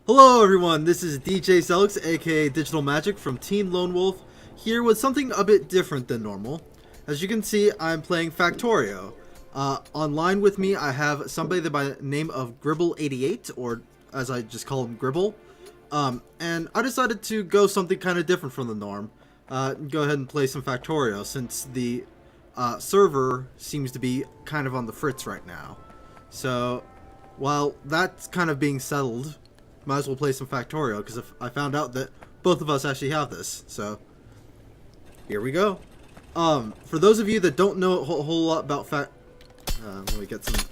Hello everyone, this is DJ Zelex, aka Digital Magic from Team Lone Wolf, here with something a bit different than normal. As you can see, I'm playing Factorio. Online with me, I have somebody by the name of Gribble88, or as I just call him, Gribble. And I decided to go something kind of different from the norm. Go ahead and play some Factorio, since the server seems to be kind of on the fritz right now. So, while that's kind of being settled, might as well play some Factorio, because I found out that both of us actually have this. So, here we go. For those of you that don't know a whole lot about let me get some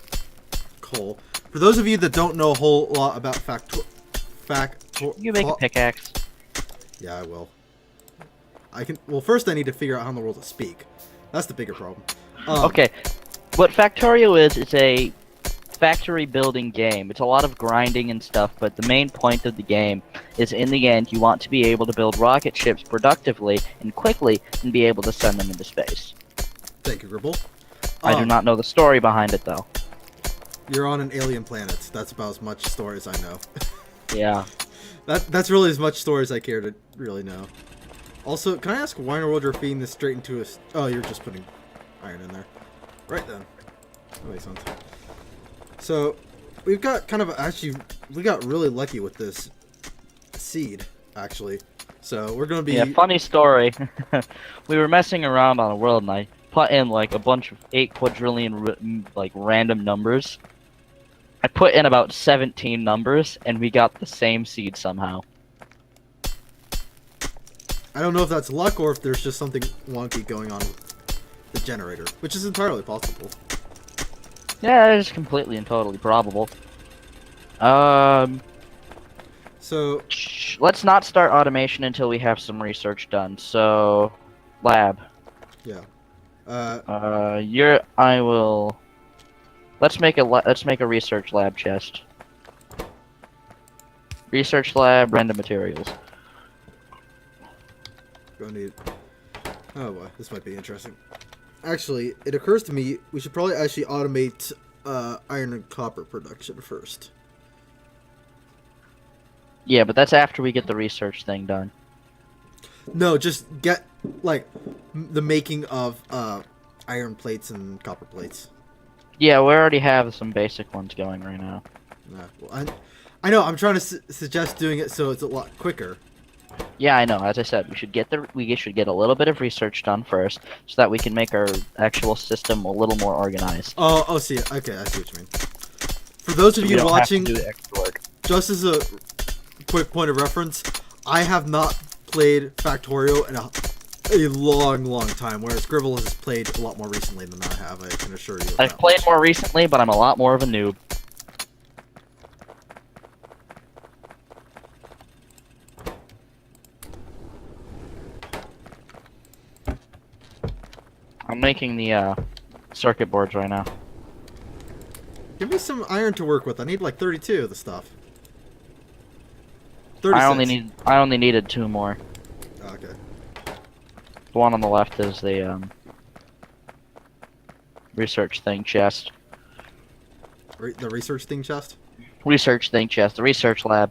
coal. For those of you that don't know a whole lot about You make a pickaxe. Yeah, I will. Well, first I need to figure out how in the world to speak. That's the bigger problem. Okay, what Factorio is, it's a factory building game. It's a lot of grinding and stuff, but the main point of the game is, in the end, you want to be able to build rocket ships productively and quickly and be able to send them into space. Thank you, Gribble. I do not know the story behind it, though. You're on an alien planet. That's about as much story as I know. Yeah. That's really as much story as I care to really know. Also, can I ask why in the world you're feeding this straight into a... Oh, you're just putting iron in there. Right then. That makes sense. So, we've got kind of... Actually, we got really lucky with this seed, actually. So, we're going to be... Yeah, funny story. We were messing around on a world, and I put in, like, a bunch of 8 quadrillion, random numbers. I put in about 17 numbers, and we got the same seed somehow. I don't know if that's luck or if there's just something wonky going on with the generator, which is entirely possible. Yeah, it is completely and totally probable. So... Let's not start automation until we have some research done. So, lab. Yeah. I will... Let's make a research lab chest. Research lab, random materials. Gonna need... Oh boy, this might be interesting. Actually, it occurs to me we should probably actually automate iron and copper production first. Yeah, but that's after we get the research thing done. No, just get, like, the making of iron plates and copper plates. Yeah, we already have some basic ones going right now. Well, I know, I'm trying to suggest doing it so it's a lot quicker. Yeah, I know. As I said, we should get a little bit of research done first, so that we can make our actual system a little more organized. Oh, see, okay, I see what you mean. For those of you watching, just as a quick point of reference, I have not played Factorio in a long time, whereas Gribble has played a lot more recently than I have, I can assure you. I've played more recently, but I'm a lot more of a noob. I'm making the circuit boards right now. Give me some iron to work with. I need like 32 of the stuff. 36. I only needed 2 more. Okay. The one on the left is the research thing chest. The research thing chest? Research thing chest. The research lab.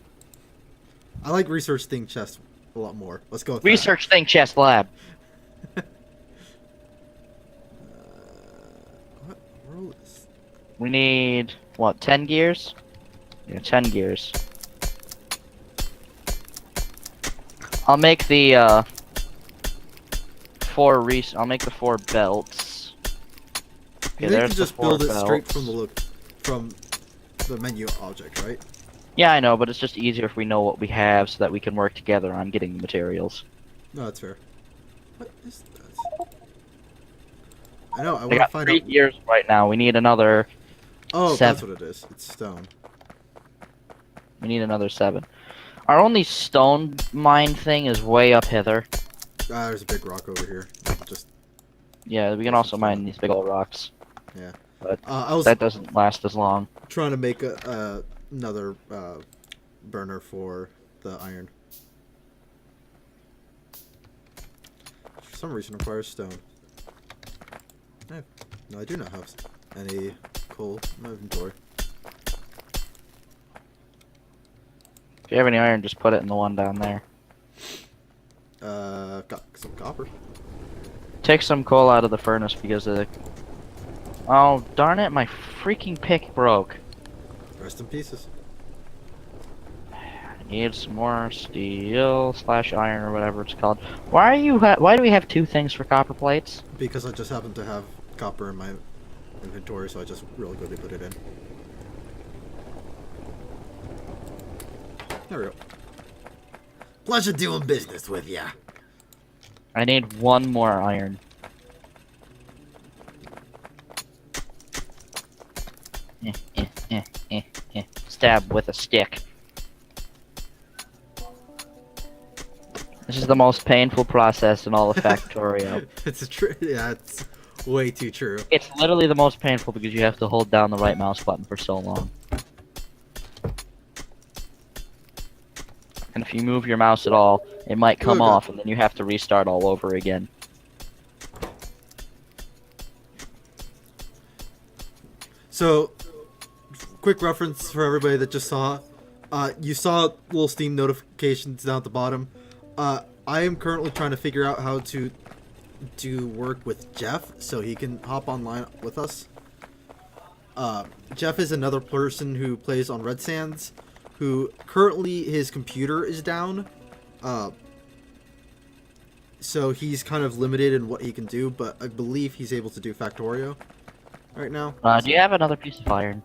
I like research thing chest a lot more. Let's go with research thing chest lab. What world is... We need, what, 10 gears? Yeah, 10 gears. I'll make the, I'll make the 4 belts. Okay, you can just build it straight from the menu object, right? Yeah, I know, but it's just easier if we know what we have so that we can work together on getting the materials. No, that's fair. What is that? I know, I want I to got find 3 out... gears right now. We need another 7. That's what it is. It's stone. We need another 7. Our only stone mine thing is way up hither. There's a big rock over here. Just... Yeah, we can also mine these big old rocks. Yeah. But I was that doesn't last as long. trying to make another burner for the iron. For some reason, requires stone. No, I do not have any coal in my inventory. If you have any iron, just put it in the one down there. Got some copper. Take some coal out of the furnace because of the... Oh, darn it, my freaking pick broke. Rest in pieces. I need some more steel / iron or whatever it's called. Why do we have 2 things for copper plates? Because I just happen to have copper in my inventory, so I just really quickly put it in. There we go. Pleasure doing business with ya. I need 1 more iron. Stab with a stick. This is the most painful process in all of Factorio. Yeah, it's way too true. It's literally the most painful because you have to hold down the right mouse button for so long. And if you move your mouse at all, it might come off and then you have to restart all over again. So, quick reference for everybody that just saw. You saw little Steam notifications down at the bottom. I am currently trying to figure out how to do work with Jeff so he can hop online with us. Jeff is another person who plays on Red Sands, who currently his computer is down. So he's kind of limited in what he can do, but I believe he's able to do Factorio right now. Do you have another piece of iron?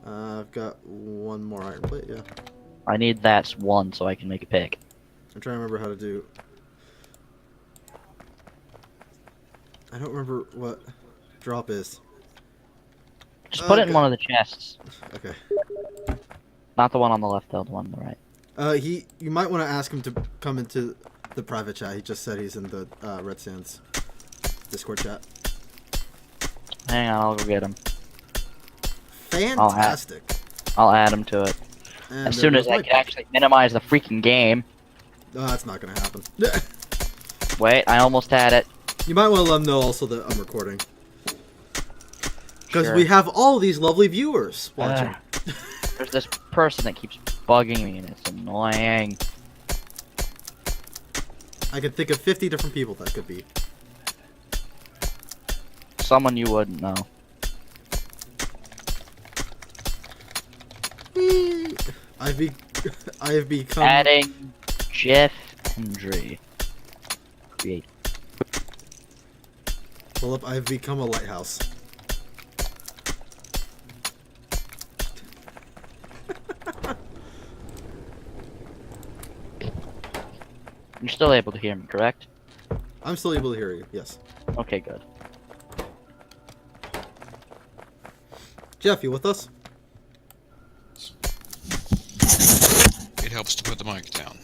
I've got 1 more iron plate, yeah. I need that 1 so I can make a pick. I'm trying to remember how to do... I don't remember what drop is. Just put it in one of the chests. Okay. Not the one on the left, though, the one on the right. You might want to ask him to come into the private chat. He just said he's in the Red Sands Discord chat. Hang on, I'll go get him. Fantastic. I'll add him to it. And as soon as I can actually minimize the freaking game. That's not gonna happen. Wait, I almost had it. You might want to let him know also that I'm recording. Because we have all these lovely viewers watching. There's this person that keeps bugging me and it's annoying. I could think of 50 different people that could be. Someone you wouldn't know. I have become... Adding Jeff Hendry. Create. Philip, I have become a lighthouse. You're still able to hear me, correct? I'm still able to hear you, yes. Okay, good. Jeff, you with us? It helps to put the mic down.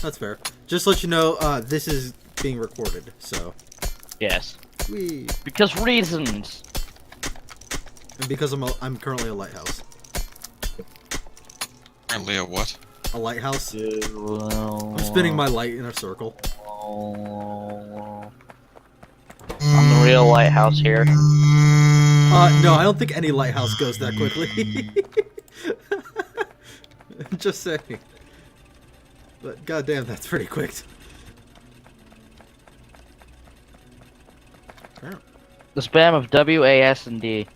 That's fair. Just to let you know, this is being recorded, so... Yes. Whee. Because reasons! And because I'm currently a lighthouse. Currently a what? A lighthouse? I'm spinning my light in a circle. I'm the real lighthouse here. No, I don't think any lighthouse goes that quickly. Just saying. But goddamn, that's pretty quick. Yeah. The spam of W, A, S, and D.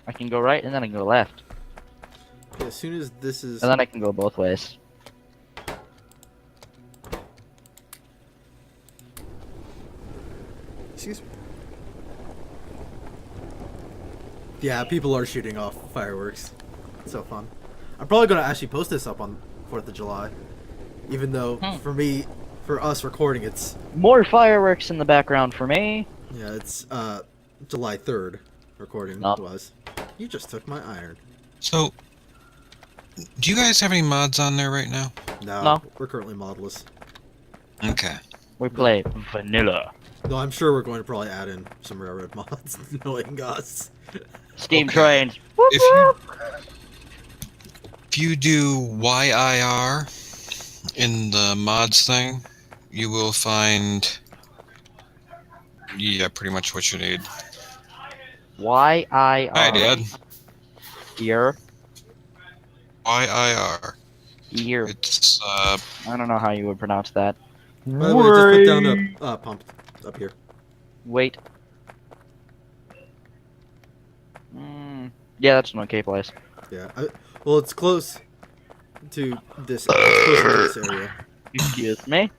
I can go right and then I can go left. As soon as this is... And then I can go both ways. Excuse me. Yeah, people are shooting off fireworks. It's so fun. I'm probably going to actually post this up on 4th of July. Even though, for us recording, it's... More fireworks in the background for me. Yeah, it's July 3rd recording was. You just took my iron. So, do you guys have any mods on there right now? No. We're currently modless. Okay. We play vanilla. No, I'm sure we're going to probably add in some railroad mods knowing us. Steam trains. If you do YIR in the mods thing, you will find pretty much what you need. Y-I-R. Hi, Dad. Ear. YIR. Ear. It's, I don't know how you would pronounce that. By the way, just put down a pump up here. Wait. Yeah, that's an okay place. Yeah. Well, it's close to this. It's close to this area. Excuse me.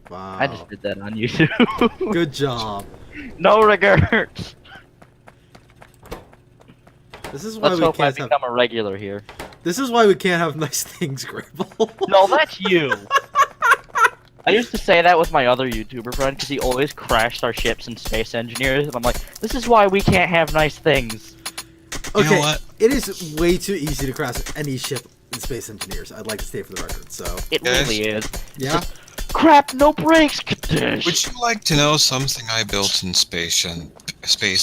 Wow. I just did that on YouTube. Good job. No regrets. This is why Let's we hope I can't have. become a regular here. This is why we can't have nice things, Gribble. No, that's you. I used to say that with my other YouTuber friend because he always crashed our ships and space engineers, and I'm like, this is why we can't have nice things. You Okay, know what? it is way too easy to crash any ship in Space Engineers. I'd like to state for the record. So It Yes. really is. yeah, Crap, no brakes. Kadish. Would you like to know something I built in Space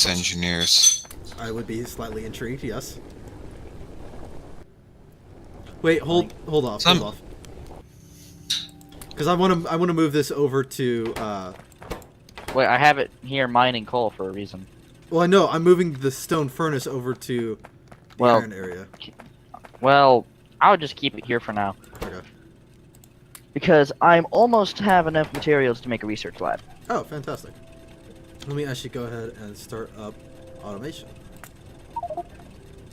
Engineers? I would be slightly intrigued. Yes. Wait, hold off, Some- hold off. Because I want to move this over to. Wait, I have it here mining coal for a reason. Well, I know I'm moving the stone furnace over to the Well- iron area. Well, I'll just keep it here for now. Okay. Because I'm almost have enough materials to make a research lab. Oh, fantastic. Let me actually go ahead and start up automation.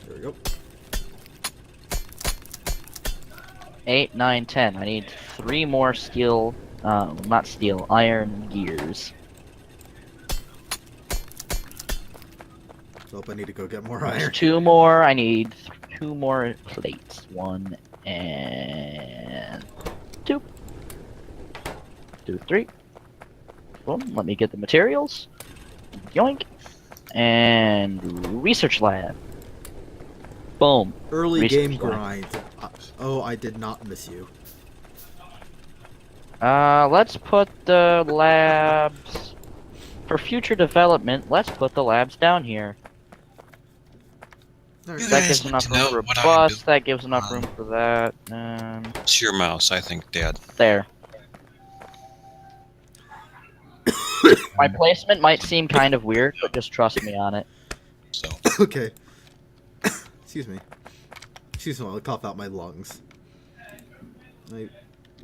There we go. 8, 9, 10. I need 3 more steel, not steel, iron gears. So I need to go get more There's iron. 2 more. I need 2 more plates. 1 and 2. 2, 3. Boom. Let me get the materials. Yoink. And research lab. Boom. Early Research game lab. grind. Oh, I did not miss you. Let's put the labs for future development. Let's put the labs down here. Alright. You That guys gives want enough to room know for a what I bus. built? That gives enough room for that. It's your mouse, I think, Dad. There. My placement might seem kind of weird, but just trust me on it. So, Okay. Excuse me. Excuse me while I cough out my lungs.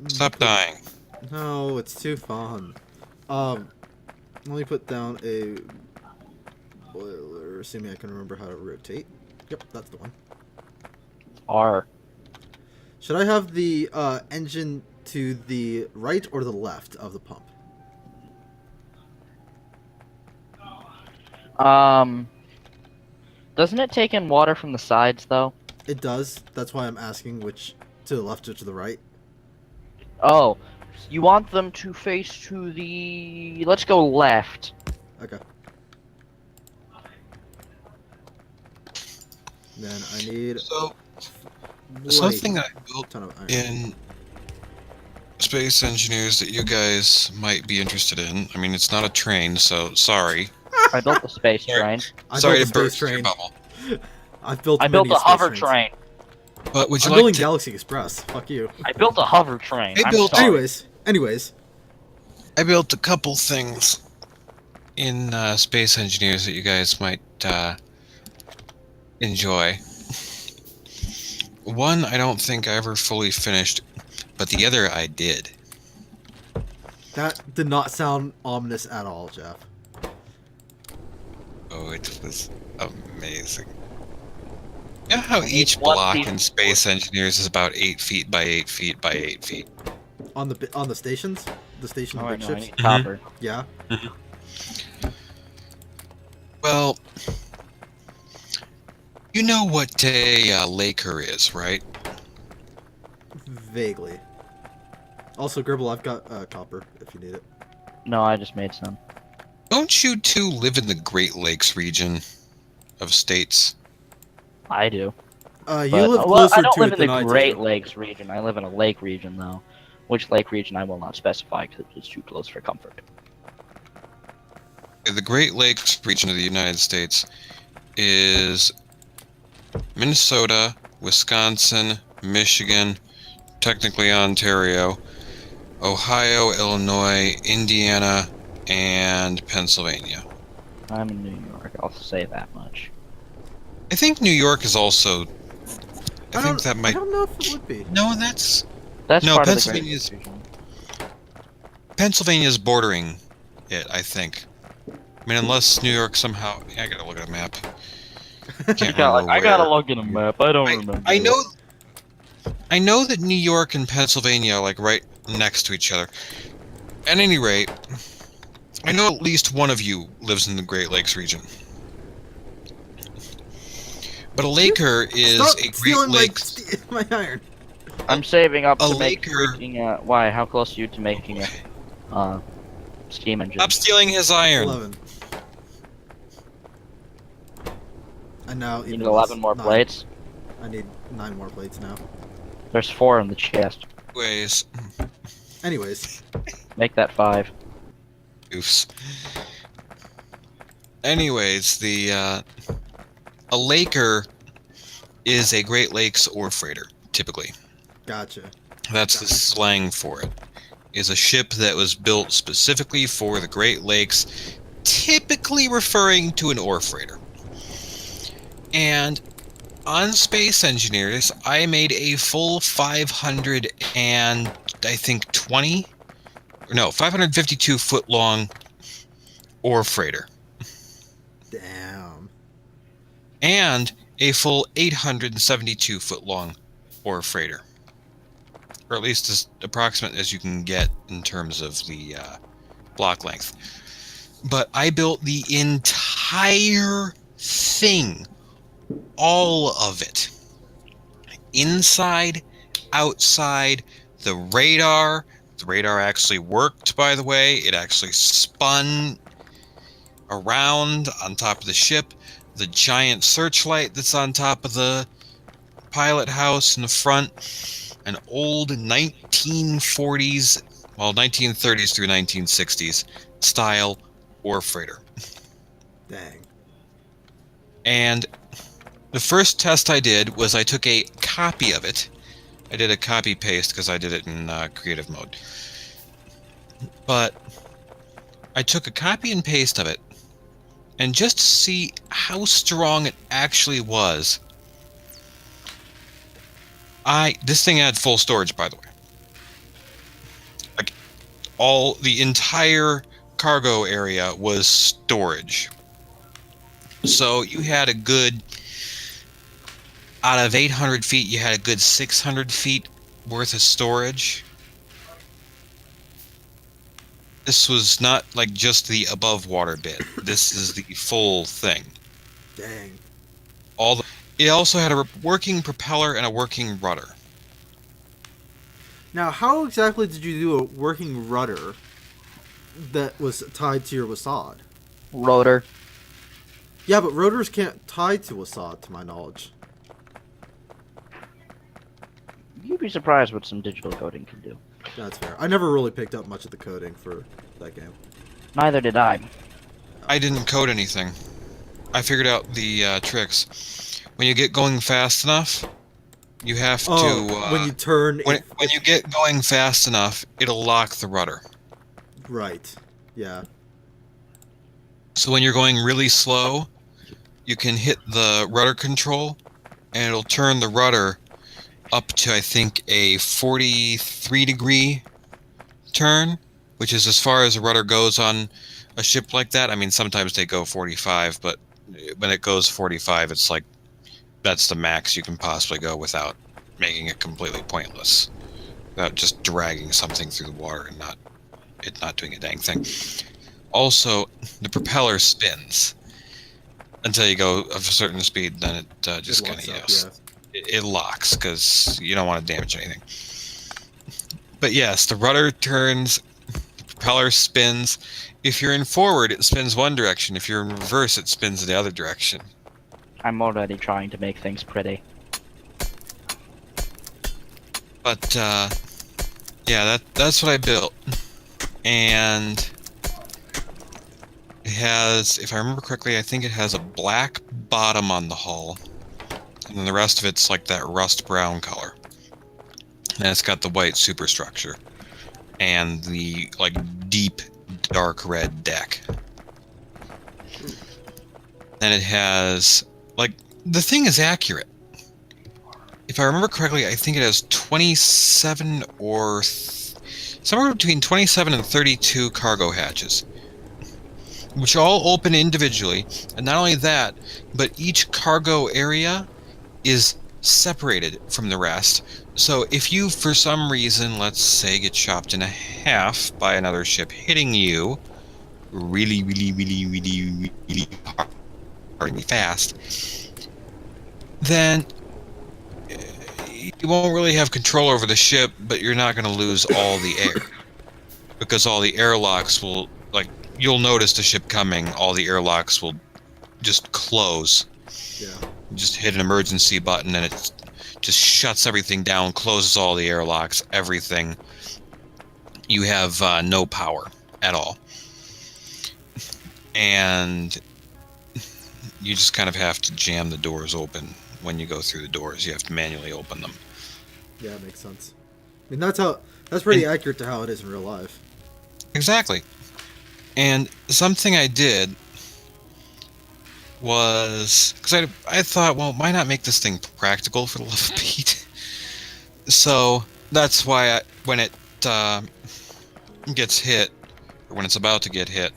stop dying. No, it's too fun. Let me put down a boiler, assuming I can remember how to rotate. Yep, that's the one. R. Should I have the engine to the right or the left of the pump? Doesn't it take in water from the sides, though? It does. That's why I'm asking which to the left or to the right. Oh, you want them to face to the... Let's go left. Okay. Then I need So, light. something I built Ton of iron. in Space Engineers that you guys might be interested in. I mean, it's not a train, so sorry. I built the space Sorry. train. I Sorry built to a burst space your train. bubble. I've built. I built many a space hover trains. train. But would you I'm like building to... Galaxy Express. Fuck you. I built a hover train. I I'm built- sorry. Anyways. I built a couple things in Space Engineers that you guys might enjoy. One I don't think I ever fully finished, but the other I did. That did not sound ominous at all, Jeff. Oh, it was amazing. You know how each one block piece in of Space Engineers is about 8 feet by 8 feet by 8 feet? On the stations, the station Oh, big no, I ships. need copper. Yeah. Well, you know what a Laker is, right? Vaguely. Also, Gribble, I've got copper if you need it. No, I just made some. Don't you two live in the Great Lakes region of states? I do. You But, live well, closer I don't to live it in than I the Great do. Lakes region. I live in a lake region, though. Which lake region I will not specify because it's too close for comfort. The Great Lakes region of the United States is Minnesota, Wisconsin, Michigan, technically Ontario, Ohio, Illinois, Indiana, and Pennsylvania. I'm in New York, I'll say that much. I think New York is also. I think that I might. don't know if it would be. No, that's. That's No, part of the Pennsylvania's- Great Region. Pennsylvania's bordering it, I think. I mean, unless New York somehow. Yeah, I gotta look at a map. Can't remember I gotta where. look in a map. I don't remember. I know. I know that New York and Pennsylvania are like right next to each other. At any rate, I know at least one of you lives in the Great Lakes region. But a Laker is Stop a Great stealing Lakes. my iron. I'm saving up A to make Laker- freaking. Why? How close are you to making a steam engine? Stop stealing his iron. 11. And now You even need 11 less. more 9. plates. I need 9 more plates now. There's 4 in the chest. Anyways, Anyways, Make that 5. oofs. Anyways, a Laker is a Great Lakes ore freighter, typically. gotcha. That's the slang for it. Is a ship that was built specifically for the Great Lakes, typically referring to an ore freighter. And on Space Engineers, I made a full 552 foot long ore freighter, Damn. and a full 872 foot long ore freighter, or at least as approximate as you can get in terms of the block length. But I built the entire thing, all of it, inside, outside, the radar. The radar actually worked, by the way. It actually spun around on top of the ship. The giant searchlight that's on top of the pilot house in the front. An old 1940s, well, 1930s through 1960s style ore freighter. Dang. And the first test I did was I took a copy of it. I did a copy paste because I did it in creative mode. But I took a copy and paste of it, and just to see how strong it actually was, this thing had full storage, by the way. Like, the entire cargo area was storage. So you had a good, out of 800 feet, you had a good 600 feet worth of storage. This was not like just the above water bit. This is the full thing. Dang. It also had a working propeller and a working rudder. Now, how exactly did you do a working rudder that was tied to your Wasad? Rotor. Yeah, but rotors can't tie to Wasad, to my knowledge. You'd be surprised what some digital coding can do. That's fair. I never really picked up much of the coding for that game. Neither did I. I didn't code anything. I figured out the tricks. When you get going fast enough, you have to... when you turn... when you get going fast enough, it'll lock the rudder. Right. Yeah. So when you're going really slow, you can hit the rudder control, and it'll turn the rudder up to, I think, a 43 degree turn, which is as far as the rudder goes on a ship like that. I mean, sometimes they go 45, but when it goes 45, it's like that's the max you can possibly go without making it completely pointless, without just dragging something through the water and not doing a dang thing. Also, the propeller spins until you go of a certain speed, then it just kind of it locks because you don't want to damage anything. But yes, the rudder turns, the propeller spins. If you're in forward, it spins one direction. If you're in reverse, it spins the other direction. I'm already trying to make things pretty. But yeah, that's what I built, and it has, if I remember correctly, I think it has a black bottom on the hull, and then the rest of it's like that rust brown color. And it's got the white superstructure and the like deep dark red deck. Then it has like the thing is accurate. If I remember correctly, I think it has 27 or somewhere between 27 and 32 cargo hatches, which all open individually. And not only that, but each cargo area is separated from the rest. So if you, for some reason, let's say, get chopped in half by another ship hitting you really hard and fast, then you won't really have control over the ship, but you're not going to lose all the air. Because all the airlocks will, like, you'll notice the ship coming, all the airlocks will just close. Yeah. You just hit an emergency button and it just shuts everything down, closes all the airlocks, everything. You have no power at all. And you just kind of have to jam the doors open. When you go through the doors, you have to manually open them. Yeah, it makes sense. I mean, that's pretty accurate to how it is in real life. Exactly. And something I did was, because I thought, well, why not make this thing practical for the love of Pete? So that's why when it gets hit, or when it's about to get hit,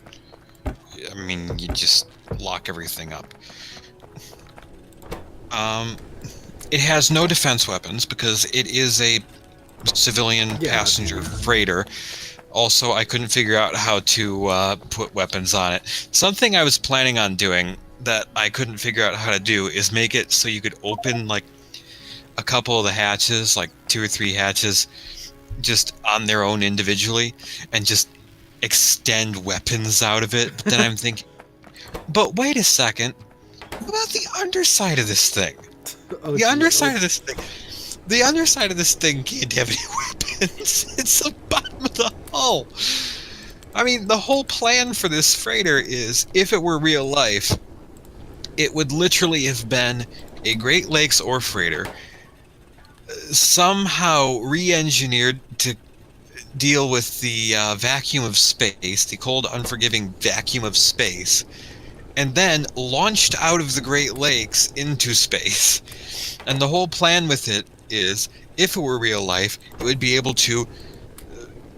I mean, you just lock everything up. It has no defense weapons because it is a civilian passenger freighter. Also, I couldn't figure out how to put weapons on it. Something I was planning on doing that I couldn't figure out how to do is make it so you could open like a couple of the hatches, like 2 or 3 hatches, just on their own individually, and just extend weapons out of it. But then I'm thinking, but wait a second, what about the underside of this thing? The underside of this thing can't have any weapons. It's the bottom of the hull. I mean, the whole plan for this freighter is, if it were real life, it would literally have been a Great Lakes ore freighter, somehow re-engineered to deal with the vacuum of space, the cold, unforgiving vacuum of space, and then launched out of the Great Lakes into space. And the whole plan with it is, if it were real life, it would be able to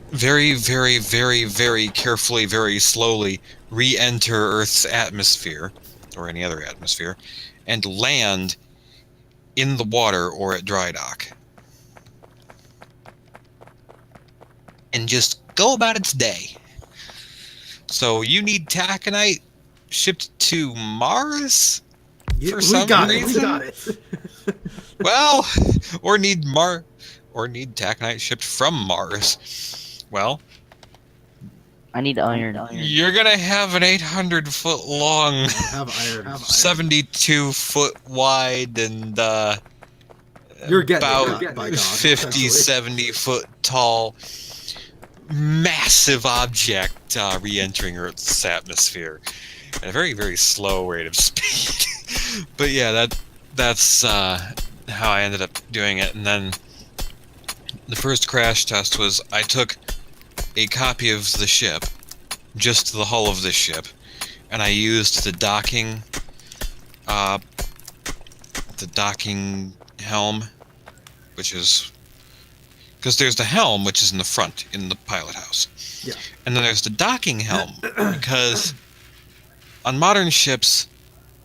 very, very, very, very carefully, very slowly re-enter Earth's atmosphere, or any other atmosphere, and land in the water or at dry dock. And just go about its day. So you need taconite shipped to Mars? For some reason? We got it. Well, or need taconite shipped from Mars. Well, I need iron. You're gonna have an 800-foot long, 72-foot wide, and you're getting about by God, 50, 70-foot tall, massive object re-entering Earth's atmosphere at a very, very slow rate of speed. But yeah, that's how I ended up doing it. And then the first crash test was, I took a copy of the ship, just the hull of the ship, and I used the docking helm, which is, because there's the helm, which is in the front in the pilot house. Yeah. And then there's the docking helm, because on modern ships,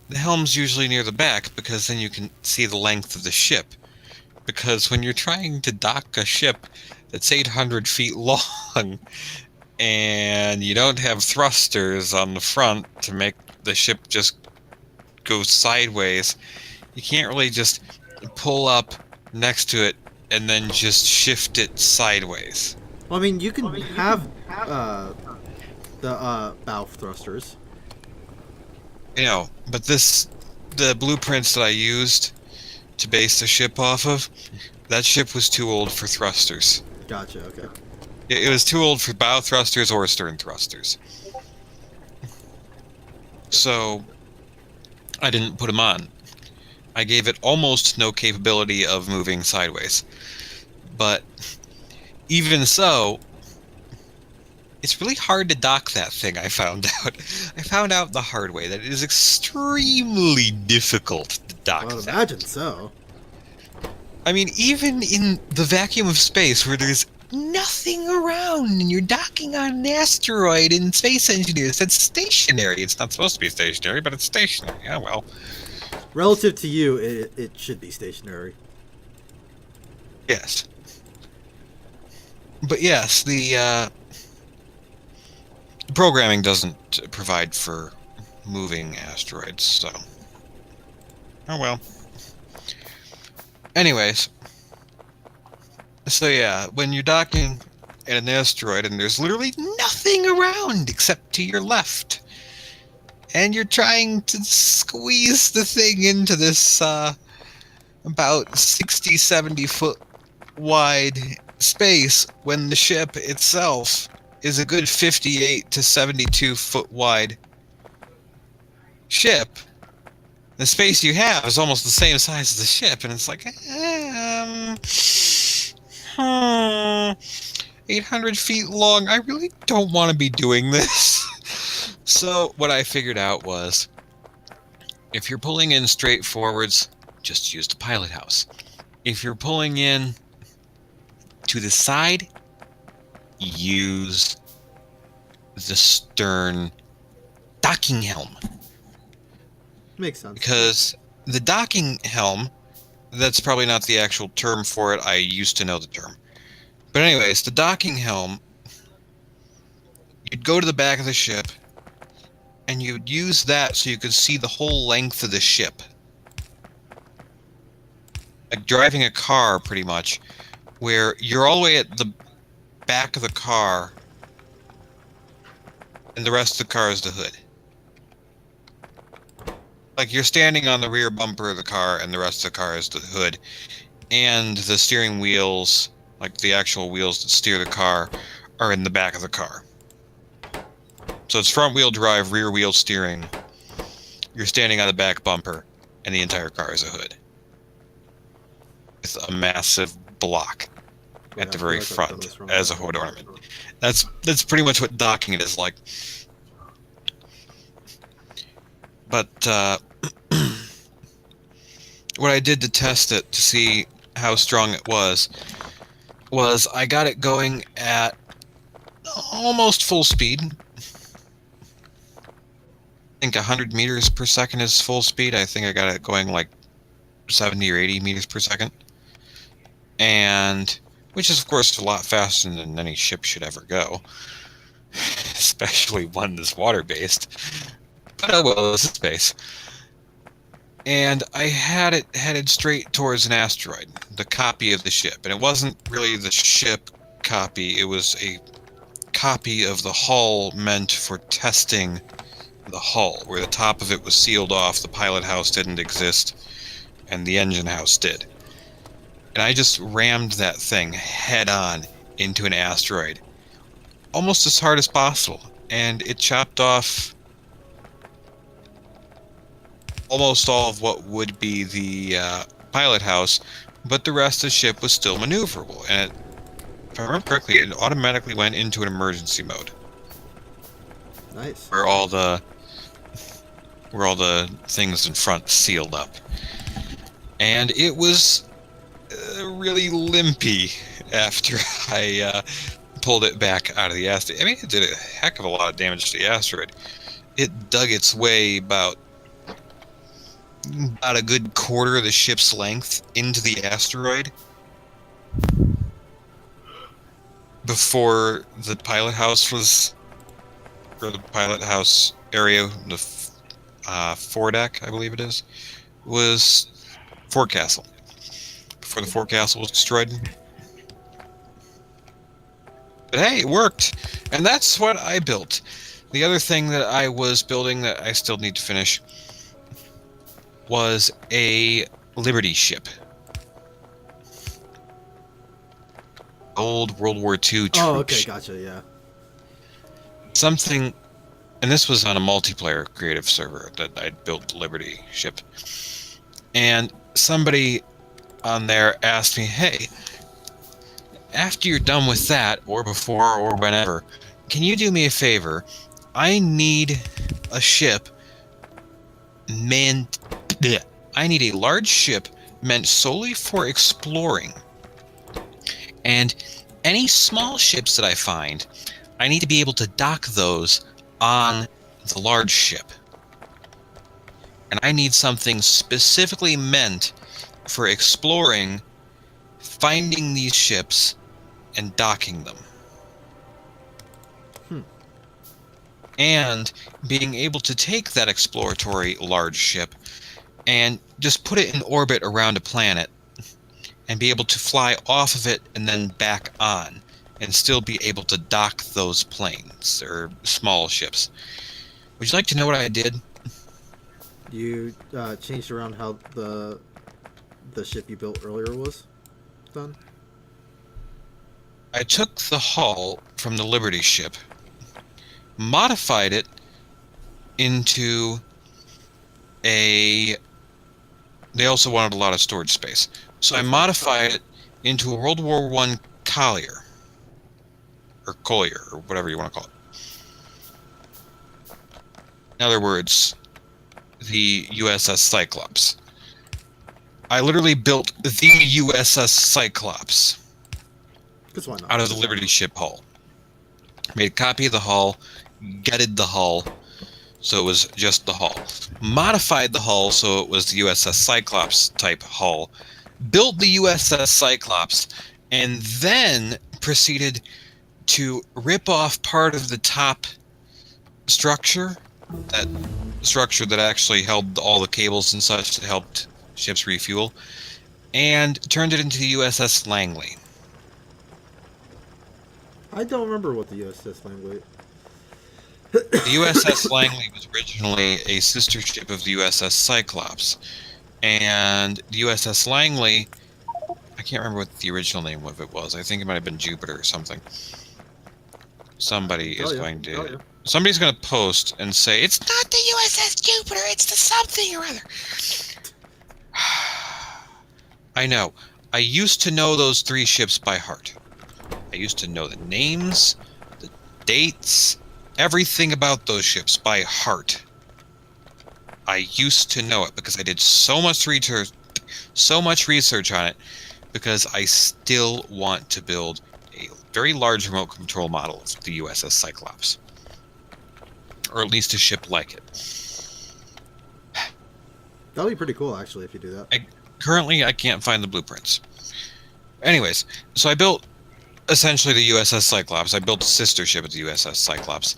the helm's usually near the back, because then you can see the length of the ship. Because when you're trying to dock a ship that's 800 feet long, and you don't have thrusters on the front to make the ship just go sideways, you can't really just pull up next to it and then just shift it sideways. Well, I mean, you can have the bow thrusters. You know, but the blueprints that I used to base the ship off of, that ship was too old for thrusters. Gotcha, okay. It was too old for bow thrusters or stern thrusters. So I didn't put them on. I gave it almost no capability of moving sideways. But even so, It's really hard to dock that thing, I found out. I found out the hard way that it is extremely difficult to dock I would that. imagine so. I mean, even in the vacuum of space where there's nothing around and you're docking on an asteroid in Space Engineers, that's stationary. It's not supposed to be stationary, but it's stationary. Yeah, well. Relative to you, it should be stationary. Yes. But yes, the programming doesn't provide for moving asteroids, so... Oh well. Anyways. So yeah, when you're docking at an asteroid and there's literally nothing around except to your left, and you're trying to squeeze the thing into this about 60, 70 foot wide space when the ship itself is a good 58 to 72 foot wide ship, the space you have is almost the same size as the ship, and it's like, 800 feet long. I really don't want to be doing this. So what I figured out was, if you're pulling in straight forwards, just use the pilot house. If you're pulling in to the side, use the stern docking helm. Makes sense. Because the docking helm, that's probably not the actual term for it. I used to know the term. But anyways, the docking helm, you'd go to the back of the ship, and you'd use that so you could see the whole length of the ship. Like driving a car, pretty much, where you're all the way at the back of the car, and the rest of the car is the hood. Like you're standing on the rear bumper of the car, and the rest of the car is the hood. And the steering wheels, like the actual wheels that steer the car, are in the back of the car. So it's front wheel drive, rear wheel steering. You're standing on the back bumper, and the entire car is a hood. With a massive block at the very front as a hood ornament. That's pretty much what docking it is like. But what I did to test it to see how strong it was I got it going at almost full speed. I think 100 meters per second is full speed. I think I got it going like 70 or 80 meters per second. And which is of course a lot faster than any ship should ever go. Especially one that's water-based. But oh well, it's space. And I had it headed straight towards an asteroid, the copy of the ship. And it wasn't really the ship copy, it was a copy of the hull meant for testing the hull, where the top of it was sealed off, the pilot house didn't exist, and the engine house did. And I just rammed that thing head on into an asteroid, almost as hard as possible, and it chopped off almost all of what would be the pilot house, but the rest of the ship was still maneuverable, and if I remember correctly, it automatically went into an emergency mode. Nice. Where all the things in front sealed up. And it was really limpy after I pulled it back out of the asteroid. I mean, it did a heck of a lot of damage to the asteroid. It dug its way about a good quarter of the ship's length into the asteroid before the pilot house was, or the pilot house area, the foredeck, I believe it is, was forecastle. Before the forecastle was destroyed. But hey, it worked! And that's what I built. The other thing that I was building that I still need to finish was a Liberty ship. Old World War II troop Oh, okay, ship. gotcha, yeah. Something, and this was on a multiplayer creative server that I'd built the Liberty ship. And somebody on there asked me, hey, after you're done with that, or before, or whenever, can you do me a favor? I need a ship meant... bleh. I need a large ship meant solely for exploring. And any small ships that I find, I need to be able to dock those on the large ship. And I need something specifically meant for exploring, finding these ships, and docking them. And being able to take that exploratory large ship and just put it in orbit around a planet and be able to fly off of it and then back on and still be able to dock those planes or small ships. Would you like to know what I did? You changed around how the ship you built earlier was done? I took the hull from the Liberty ship, modified it into a... They also wanted a lot of storage space. So I modified it into a World War I collier. Or collier, or whatever you want to call it. In other words, the USS Cyclops. I literally built the USS Cyclops Why not? out of the Liberty ship hull. Made a copy of the hull, gutted the hull, so it was just the hull. Modified the hull so it was the USS Cyclops type hull. Built the USS Cyclops, and then proceeded to rip off part of the top structure, that structure that actually held all the cables and such that helped ships refuel, and turned it into the USS Langley. I don't remember what the USS Langley... The USS Langley was originally a sister ship of the USS Cyclops, and the USS Langley, I can't remember what the original name of it was. I think it might have been Jupiter or something. Somebody's going to post and say, it's not the USS Jupiter, it's the something or other. I know. I used to know those three ships by heart. I used to know the names, the dates, everything about those ships by heart. I used to know it because I did so much research on it, because I still want to build a very large remote control model of the USS Cyclops. Or at least a ship like it. That'll be pretty cool, actually, if you do that. Currently, I can't find the blueprints. Anyways, so I built essentially the USS Cyclops. I built a sister ship of the USS Cyclops.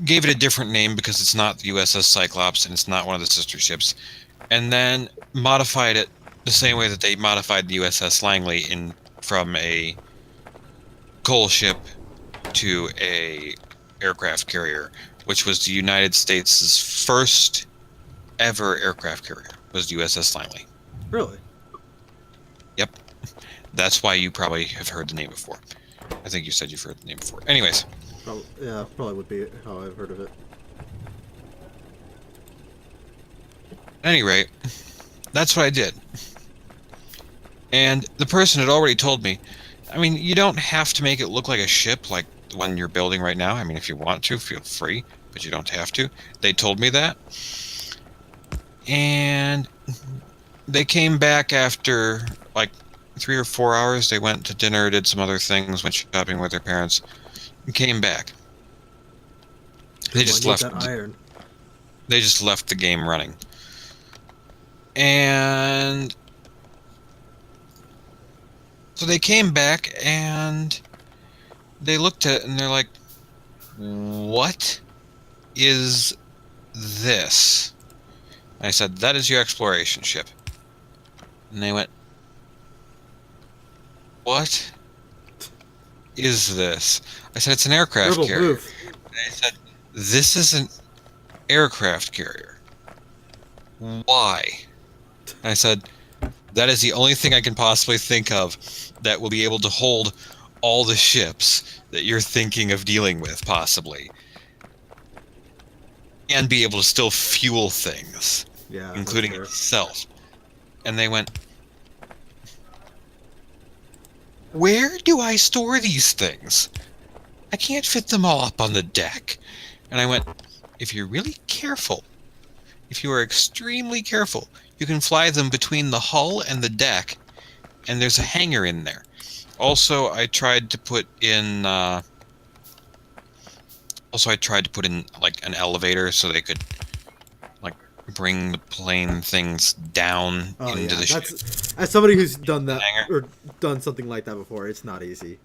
Gave it a different name because it's not the USS Cyclops and it's not one of the sister ships. And then modified it the same way that they modified the USS Langley from a coal ship to a aircraft carrier, which was the United States' first ever aircraft carrier, was the USS Langley. Really? Yep. That's why you probably have heard the name before. I think you said you've heard the name before. Anyways. Probably would be how I've heard of it. At any rate, that's what I did. And the person had already told me, I mean, you don't have to make it look like a ship like the one you're building right now. I mean, if you want to, feel free, but you don't have to. They told me that. And they came back after like 3 or 4 hours. They went to dinner, did some other things, went shopping with their parents, and came back. They just left. That iron. They just left the game running. And so they came back and they looked at it and they're like, what is this? And I said, that is your exploration ship. And they went, what is this? I said, it's an aircraft carrier. Move. And I said, this is an aircraft carrier. Why? And I said, that is the only thing I can possibly think of that will be able to hold all the ships that you're thinking of dealing with, possibly. And be able to still fuel things, including itself. And they went, where do I store these things? I can't fit them all up on the deck. And I went, if you're really careful, if you are extremely careful, you can fly them between the hull and the deck, and there's a hangar in there. Also, I tried to put in like an elevator so they could like bring the plane things down into the ship. As somebody who's done that Hangar. or done something like that before, it's not easy.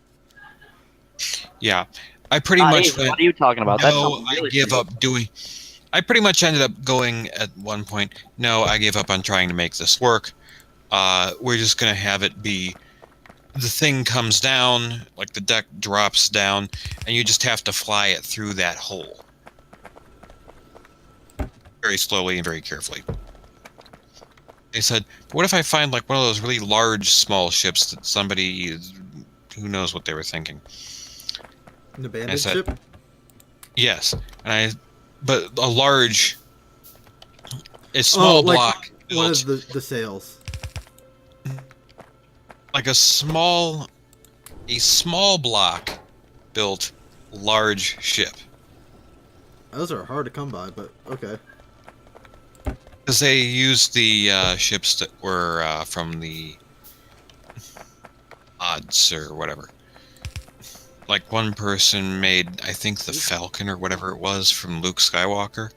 Yeah, I pretty Not much easy. went, What are you talking about? That no, sounds really I give simple. up doing. I pretty much ended up going at one point, no, I gave up on trying to make this work. We're just going to have it be the thing comes down, like the deck drops down, and you just have to fly it through that hole. Very slowly and very carefully. They said, what if I find like one of those really large small ships that somebody, who knows what they were thinking. An abandoned said, ship? Yes, but a large, a small block one built, of the sails. like a small block built large ship. Those are hard to come by, but okay. Because they used the ships that were from the odds or whatever. Like one person made, I think, the Falcon or whatever it was from Luke Skywalker.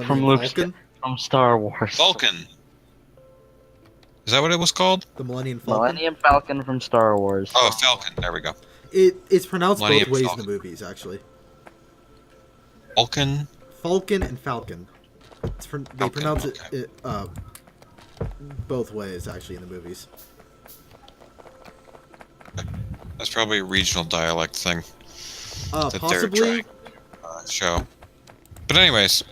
From Luke from Star Wars. Falcon. Is that what it was called? The Millennium Falcon. Millennium Falcon from Star Wars. Oh, Falcon. There we go. It's pronounced Millennium both ways Falcon. in the movies, actually. Falcon. Falcon and Falcon. They pronounce it both ways, actually, in the movies. That's probably a regional dialect thing that Possibly. they're trying to show. But anyways,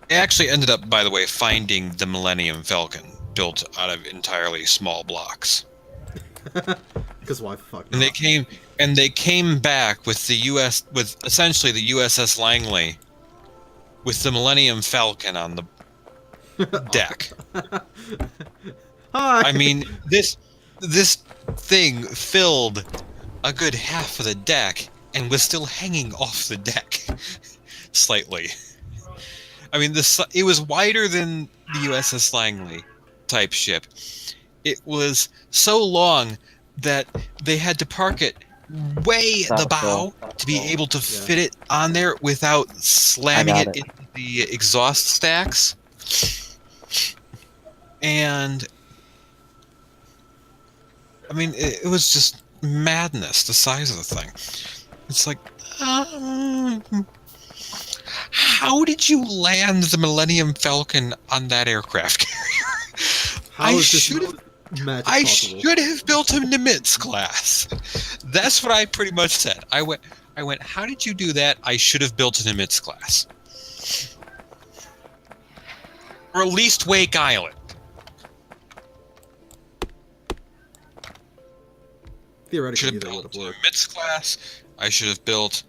they actually ended up, by the way, finding the Millennium Falcon built out of entirely small blocks. Because why the fuck not? And they came back with with essentially the USS Langley with the Millennium Falcon on the deck. Hi! I mean, this thing filled a good half of the deck and was still hanging off the deck slightly. I mean, it was wider than the USS Langley type ship. It was so long that they had to park it way at the bow to be able to fit it on there without slamming it into the exhaust stacks. And I mean, it was just madness, the size of the thing. It's like, how did you land the Millennium Falcon on that aircraft carrier? I should have built a Nimitz class. That's what I pretty much said. I went, how did you do that? I should have built a Nimitz class. Or at least Wake Island. Theoretically, Should have built the Nimitz class. I should have built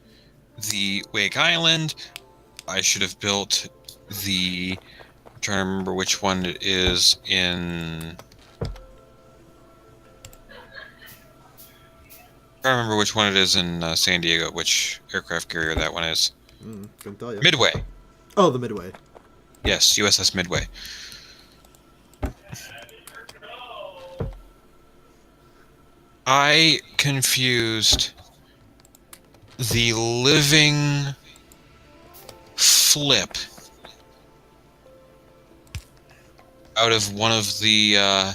the Wake Island. I should have built the... I'm trying to remember which one it is in... I remember which one it is in San Diego, which aircraft carrier that one is. Couldn't tell you. Midway. Oh, the Midway. Yes, USS Midway. I confused the living flip out of one of the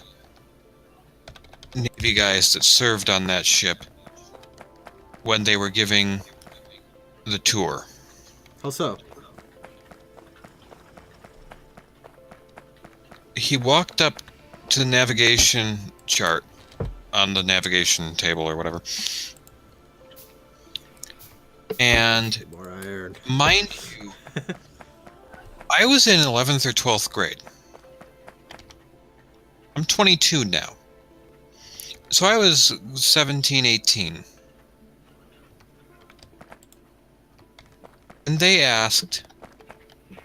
Navy guys that served on that ship when they were giving the tour. How so? He walked up to the navigation chart on the navigation table or whatever. And mind you, I was in 11th or 12th grade. I'm 22 now. So I was 17, 18. And they asked, would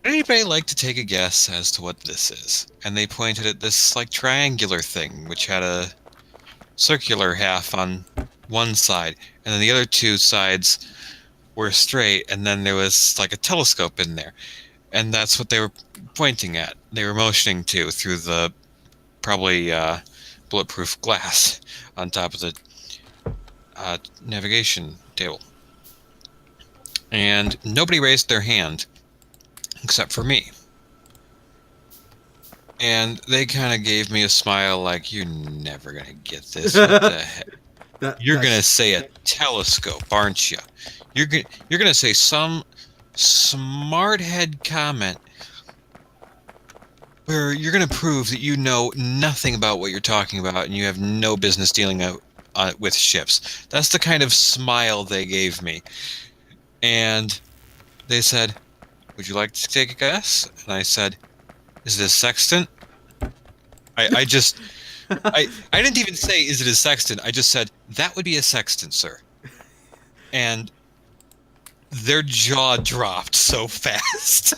anybody like to take a guess as to what this is? And they pointed at this like triangular thing, which had a circular half on one side, and then the other two sides were straight, and then there was like a telescope in there. And that's what they were pointing at. They were motioning to through the probably bulletproof glass on top of the navigation table. And nobody raised their hand except for me. And they kind of gave me a smile like, you're never going to get this. What the heck? You're going to say a telescope, aren't you? You're going to say some smart head comment where you're going to prove that you know nothing about what you're talking about and you have no business dealing with ships. That's the kind of smile they gave me. And they said, would you like to take a guess? And I said, is it a sextant? I didn't even say, is it a sextant? I just said, that would be a sextant, sir. And their jaw dropped so fast.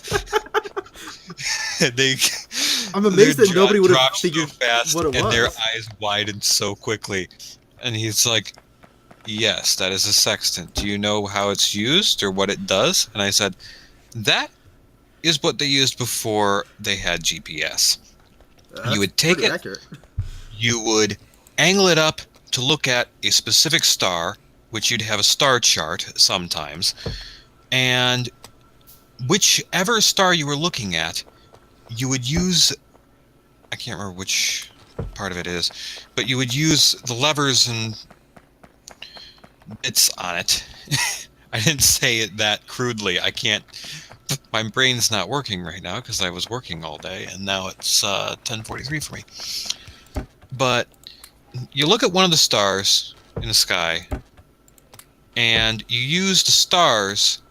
I'm amazed that nobody would have figured so fast, what it was. And their eyes widened so quickly. And he's like, yes, that is a sextant. Do you know how it's used or what it does? And I said, that is what they used before they had GPS. You would take it, accurate. You would angle it up to look at a specific star, which you'd have a star chart sometimes, and whichever star you were looking at, you would use, I can't remember which part of it is, but you would use the levers and bits on it. I didn't say it that crudely. I can't, my brain's not working right now because I was working all day, and now it's 10:43 for me. But you look at one of the stars in the sky, and you use the stars,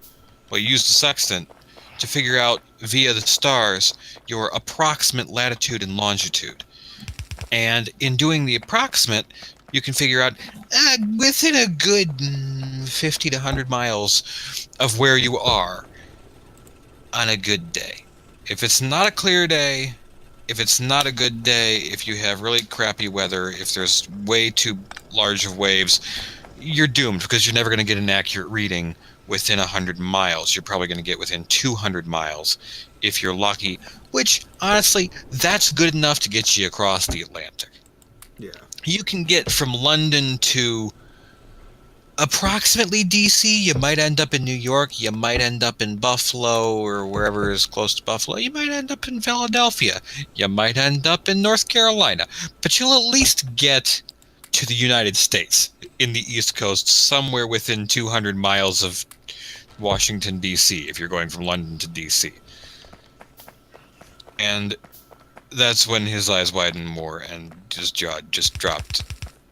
well, you use the sextant to figure out via the stars your approximate latitude and longitude. And in doing the approximate, you can figure out within a good 50 to 100 miles of where you are on a good day. If it's not a clear day, if it's not a good day, if you have really crappy weather, if there's way too large of waves, you're doomed because you're never going to get an accurate reading within 100 miles. You're probably going to get within 200 miles if you're lucky, which, honestly, that's good enough to get you across the Atlantic. Yeah. You can get from London to approximately DC. You might end up in New York. You might end up in Buffalo or wherever is close to Buffalo. You might end up in Philadelphia. You might end up in North Carolina. But you'll at least get to the United States in the East Coast, somewhere within 200 miles of Washington, D.C., if you're going from London to D.C. And that's when his eyes widened more and his jaw just dropped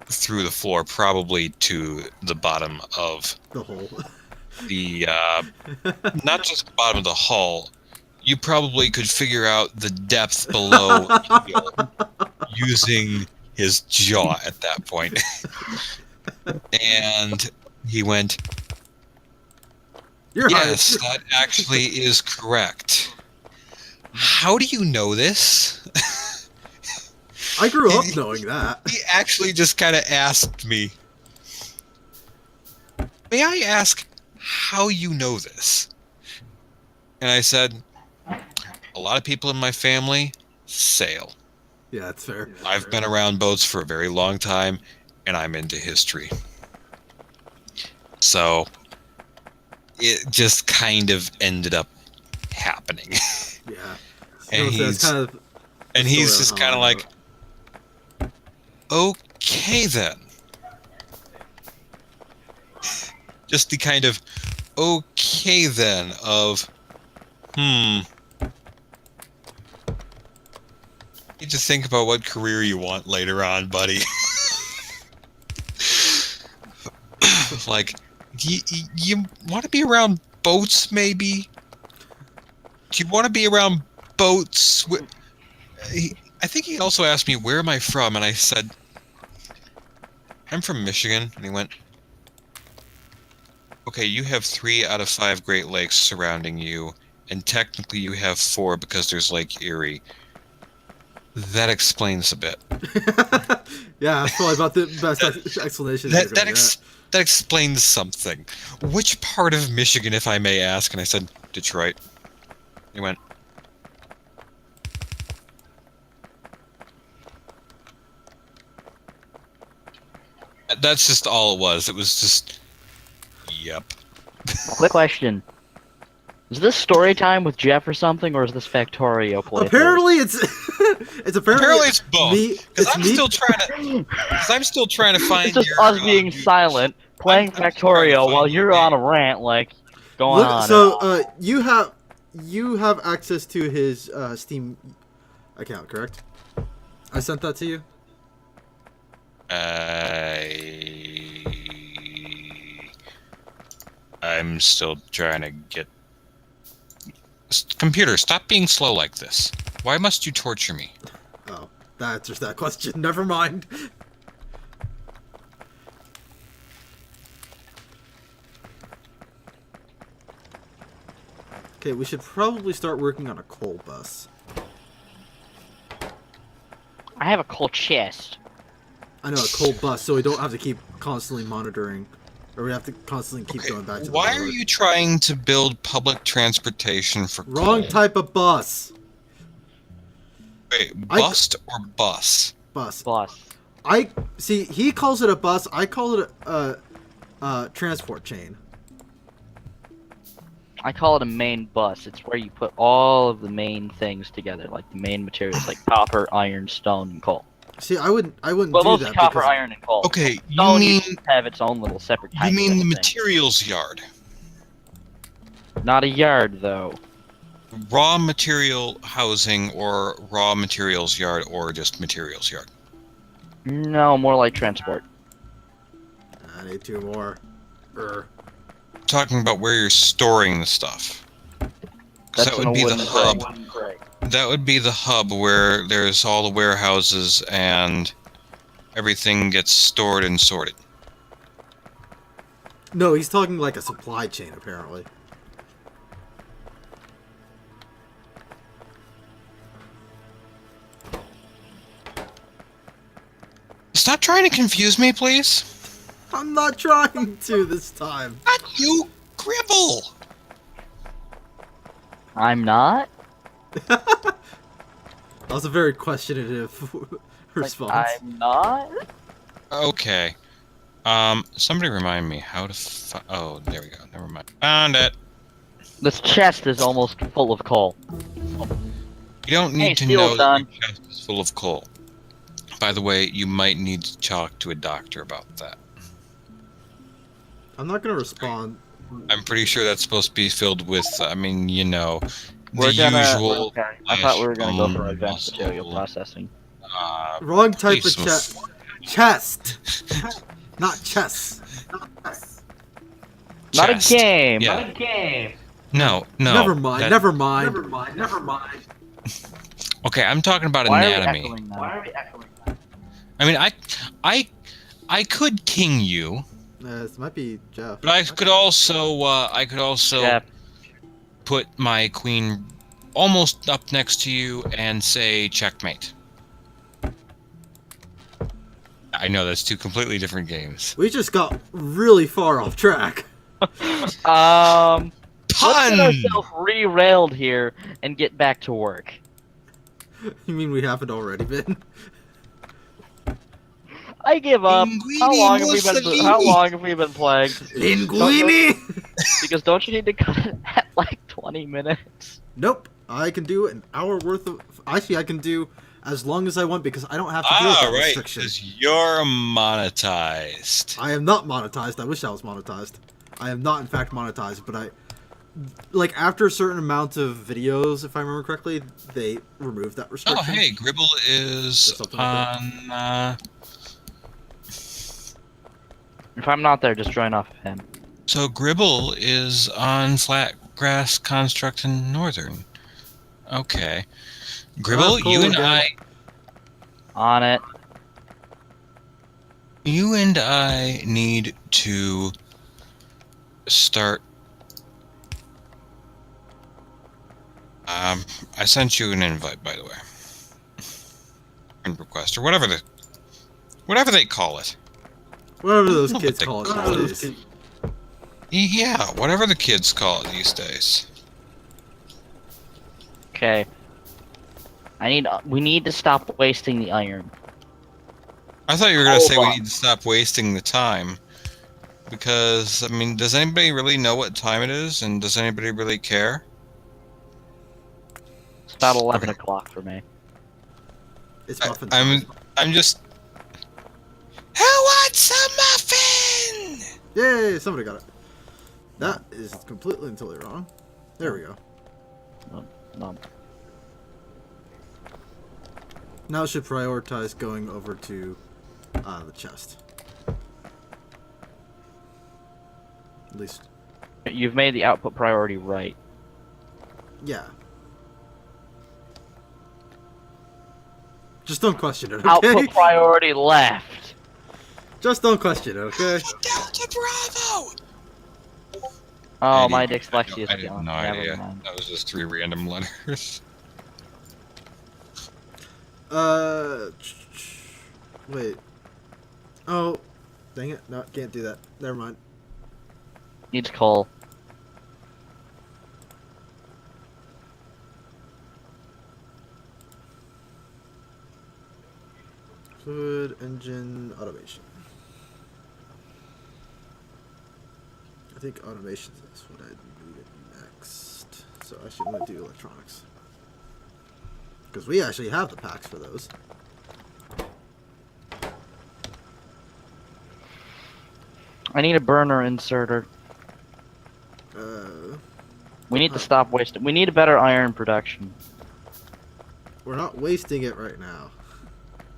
through the floor, probably to the bottom of the hole. The not just the bottom of the hull. You probably could figure out the depth below keel using his jaw at that point. And he went, yes, that actually is correct. How do you know this? I grew up knowing that. He actually just kind of asked me, may I ask how you know this? And I said, a lot of people in my family sail. Yeah, that's fair. I've been around boats for a very long time, and I'm into history. So it just kind of ended up happening. Yeah. And he's just kind of like, okay then. Just the kind of okay then of, you need to think about what career you want later on, buddy. Like, you want to be around boats, maybe? Do you want to be around boats? I think he also asked me, where am I from? And I said, I'm from Michigan. And he went, okay, you have 3 out of 5 Great Lakes surrounding you, and technically you have 4 because there's Lake Erie. That explains a bit. Yeah, that's probably about the best explanation. That explains something. Which part of Michigan, if I may ask? And I said, Detroit. He went, that's just all it was. It was just, yep. Quick question. Is this story time with Jeff or something, or is this Factorio playthrough? Apparently, it's Apparently it's both. Because I'm me. still trying to find. It's just us being silent, playing I'm trying to Factorio find while your you're on a game. rant, like going on. So, you have access to his Steam account, correct? I sent that to you. I'm still trying to get. Computer, stop being slow like this. Why must you torture me? Oh, that answers that question. Never mind. Okay, we should probably start working on a coal bus. I have a coal chest. I know, a coal bus, so we don't have to keep constantly monitoring, or we have to constantly keep going back to the Why are railroad. you trying to build public transportation for Wrong coal? type of bus. Wait, bust or bus? Bus. Boss. I see. He calls it a bus. I call it a transport chain. I call it a main bus. It's where you put all of the main things together, like the main materials, like copper, iron, stone, and coal. See, I wouldn't Well, do mostly that copper, because iron, and coal. Okay, you Stone mean used to have its own little separate you kind mean of the thing. materials yard? Not a yard, though. Raw material housing or raw materials yard or just materials yard? No, more like transport. I need two more. Talking about where you're storing the stuff. 'Cause That's that would be the wooden hub. crate. That would be the hub where there's all the warehouses and everything gets stored and sorted. No, he's talking like a supply chain, apparently. Stop trying to confuse me, please. I'm not trying to this time. Not you, Gribble. I'm not? That was a very questionative response. I'm not? Okay. Somebody remind me how to. Oh, there we go. Never mind. Found it. This chest is almost full of coal. You don't need Hey, to steel's know that your chest is full of coal. By the way, you might need to talk to a doctor about that. I'm not gonna respond. I'm pretty sure that's supposed to be filled with, I mean, you know, We're the gonna. usual. Okay. I thought we were gonna go for bone, advanced muscle, material processing. Wrong type please, of chest. Chest. Not chess. Not a chest. game. Yeah. Not a game. No. Never mind. that- Never mind. Okay, I'm talking about Why anatomy. are we echoing that? I mean, I could king you, This might be Jeff. but I could also Jeff. put my queen almost up next to you and say checkmate. I know that's two completely different games. We just got really far off track. Let's Pun! get ourselves re-railed here and get back to work. You mean we haven't already been? I give up. How Linguini long have we been playing? Linguini! Because don't you need to cut it at like 20 minutes? Nope. I can do an hour worth of. Actually, I can do as long as I want because I don't have to deal with that Right, restriction. because you're monetized. I am not monetized. I wish I was monetized. I am not, in fact, monetized, but I. Like, after a certain amount of videos, if I remember correctly, they removed that restriction. Oh, hey, Gribble is something like that. on. If I'm not there, just join off of him. So Gribble is on Flat Grass Construct in Northern. Okay. Gribble, Oh, cool, you and again. On it. I need to start. I sent you an invite, by the way. request or whatever they call it. Whatever those What kids they call it call it. nowadays. Yeah, whatever the kids call it these days. Okay. We need to stop wasting the iron. I thought you were gonna say we need to stop wasting the time. Because, I mean, does anybody really know what time it is? And does anybody really care? It's about 11 o'clock for me. It's muffin time. I'm just... Who wants a muffin? Yay, somebody got it. That is completely and totally wrong. There we go. No. Now it should prioritize going over to the chest. At least, You've made the output priority right. yeah. Just don't question it, okay? Output priority left. Just don't question it, okay? Delta Bravo! Oh, my dyslexia I is have gone. no Never idea. mind. That was just 3 random letters. Wait. Oh, dang it. No, can't do that. Never mind. Needs coal. Fluid engine automation. I think automation is what I needed next. So actually I'm going to do electronics. Because we actually have the packs for those. I need a burner inserter. We need to stop wasting. We need a better iron production. We're not wasting it right now.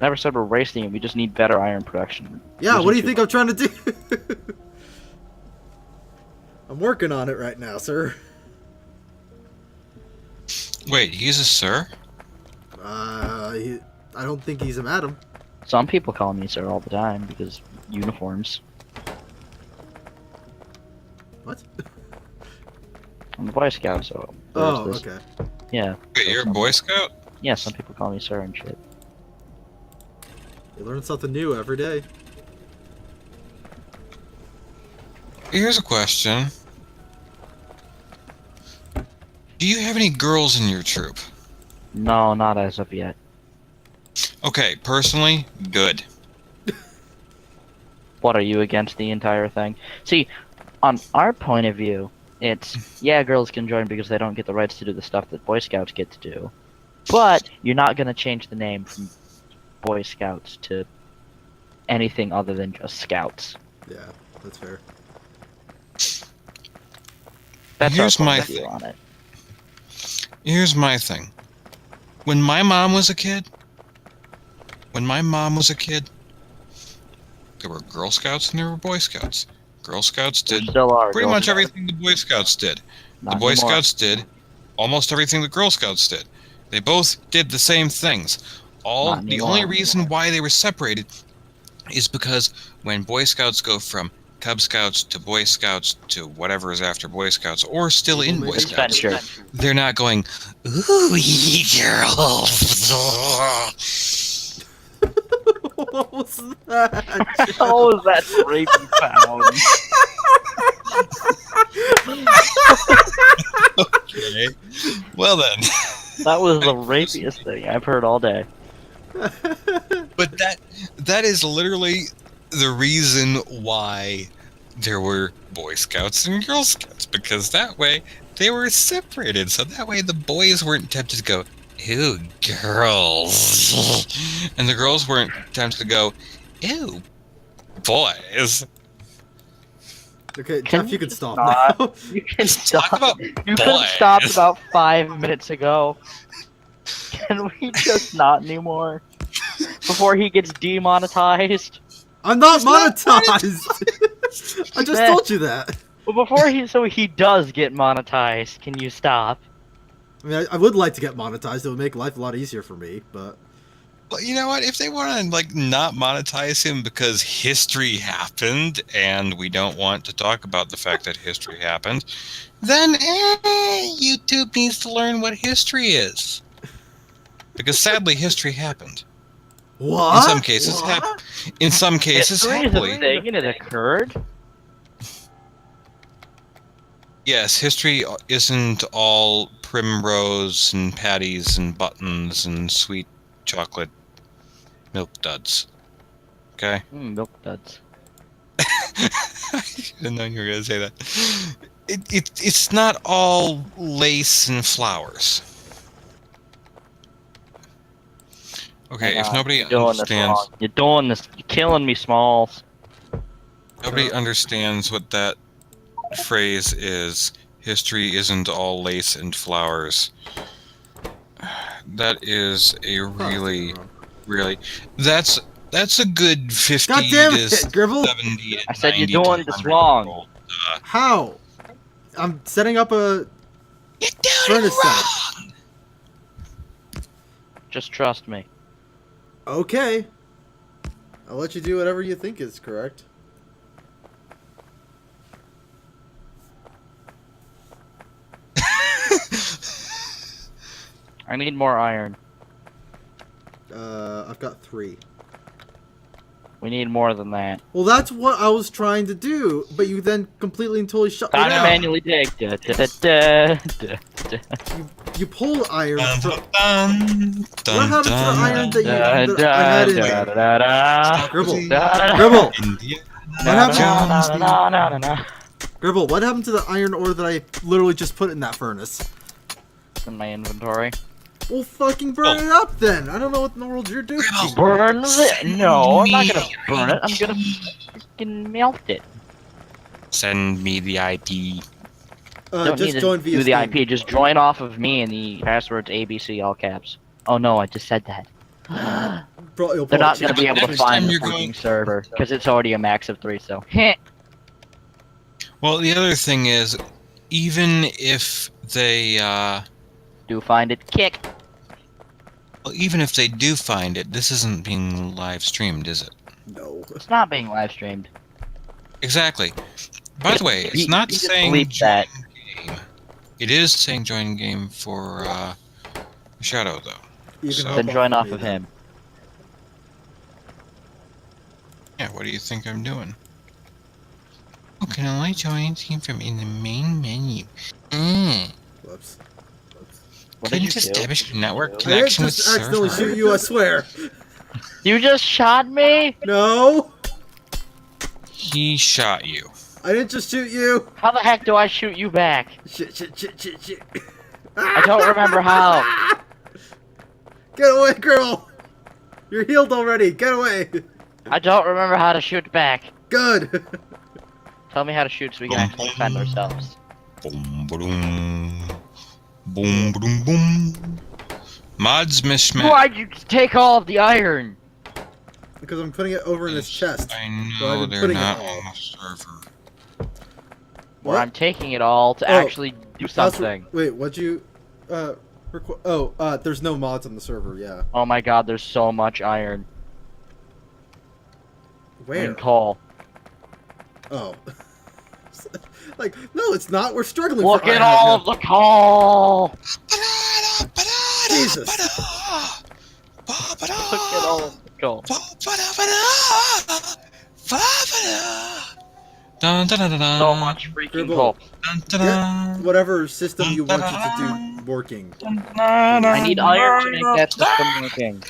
Never said we're wasting it. We just need better iron production. Yeah, what do you think I'm trying to do? I'm working on it right now, sir. Wait, he's a sir? I don't think he's a madam. Some people call me sir all the time because uniforms. What? I'm a Boy Scout, so. Oh, there's this. okay. Yeah. Wait, you're a Boy Scout? Yeah, some people call me sir and shit. You learn something new every day. Here's a question. Do you have any girls in your troop? No, not as of yet. Okay, personally, good. What, are you against the entire thing? See, on our point of view, it's, yeah, girls can join because they don't get the rights to do the stuff that Boy Scouts get to do. But you're not going to change the name from Boy Scouts to anything other than just Scouts. Yeah, that's fair. That's Here's our my point of view thing. on it. Here's my thing. When my mom was a kid, there were Girl Scouts and there were Boy Scouts. Girl Scouts There did still are pretty Girl much Scouts. everything the Boy Scouts did. The Not Boy anymore. Scouts did almost everything the Girl Scouts did. They both did the same things. Not The anymore. only reason why they were separated is because when Boy Scouts go from Cub Scouts to Boy Scouts to whatever is after Boy Scouts, or still in Boy Scouts, Adventure. they're not going, ooh, ye girls. What was that? Oh, is that rapey sound? Okay. Well then. That was the rapiest thing I've heard all day. But that is literally the reason why there were Boy Scouts and Girl Scouts, because that way they were separated, so that way the boys weren't tempted to go, ew, girls, and the girls weren't tempted to go, ew, boys. Okay, Can Jeff, you can stop stop? now. You can Talk stop. about You could have boys. stopped about 5 minutes ago. Can we just not anymore? Before he gets demonetized? I'm not He's not monetized! I just told you that. Well, before he does get monetized, can you stop? I mean, I would like to get monetized. It would make life a lot easier for me, but... Well, you know what? If they want to like not monetize him because history happened, and we don't want to talk about the fact that history happened, then YouTube needs to learn what history is. Because sadly, history happened. What? In some cases, What? in some cases, History is a happily. thing and it occurred? Yes, history isn't all primrose and patties and buttons and sweet chocolate milk duds. Okay? Milk duds. I should have known you were going to say that. It's not all lace and flowers. Okay, if nobody You're doing this understands, wrong. You're doing this. You're killing me, Smalls. nobody understands what that phrase is. History isn't all lace and flowers. That is a really, that's a good 50 God damn to it, Gribble! 70 to I said you're 90 doing to this 100 wrong. year old. How? I'm setting up a You're doing furnace it wrong. setup. Just trust me. Okay. I'll let you do whatever you think is correct. I need more iron. I've got 3. We need more than that. Well, that's what I was trying to do, but you then completely and totally shut me Time to down. manually dig. Da, da, da, da, da, da. You pulled iron Dun, from... dun, What dun, happened to the dun, iron that, Da, that I had in da, there? da, da, Gribble. da, Gribble. India. What happened? da, da, da, da, da. Gribble, what happened to the iron ore that I literally just put in that furnace? In my inventory. Well, fucking burn it up then. I don't know what in the world you're doing. Burn it? No, I'm not gonna burn it. I'm gonna freaking melt it. Send me the ID. Don't Just need join to via do the Steam. IP. Just join off of me and the password's ABC all caps. Oh no, I just said that. You'll They're not probably gonna be able to Next find time the you're freaking going- server because it's already a max of 3. So, heh. Well, the other thing is, even if they, Do find it. Kick. well, even if they do find it, this isn't being live streamed, is it? No. It's not being live streamed. Exactly. By the way, it's You- not you just saying bleep join that. game. It is saying join game for Shadow, though. You can So- hop Then join of off me of then. him. Yeah, what do you think I'm doing? Oh, can only join team from in the main menu. Whoops. What did Couldn't you do? establish a network I didn't connection with just accidentally server. shoot you, I swear. You just shot me? No! He shot you. I didn't just shoot you! How the heck do I shoot you back? Shit. I don't remember how. Get away, girl! You're healed already, get away! I don't remember how to shoot back. Good! Tell me how to shoot so we can actually defend ourselves. Boom, boom, boom, boom, boom. Mods mishmash. Why'd you take all of the iron? Because I'm putting it over in his chest. I Well, know I've been they're putting it not all. on the server. Where What? I'm taking it all to Oh, actually do something. Wait, what'd you... there's no mods on the server, yeah. Oh my god, there's so much iron. Where? And coal. Oh. Like, no, it's not. We're struggling Look for at iron all right of the coal! Jesus. Look at all of the coal. Dun, dun, dun, dun, dun. So much freaking Gribble. coal. Dun, dun, now. dun. Get whatever system you want it to do working. I need iron to make that system working.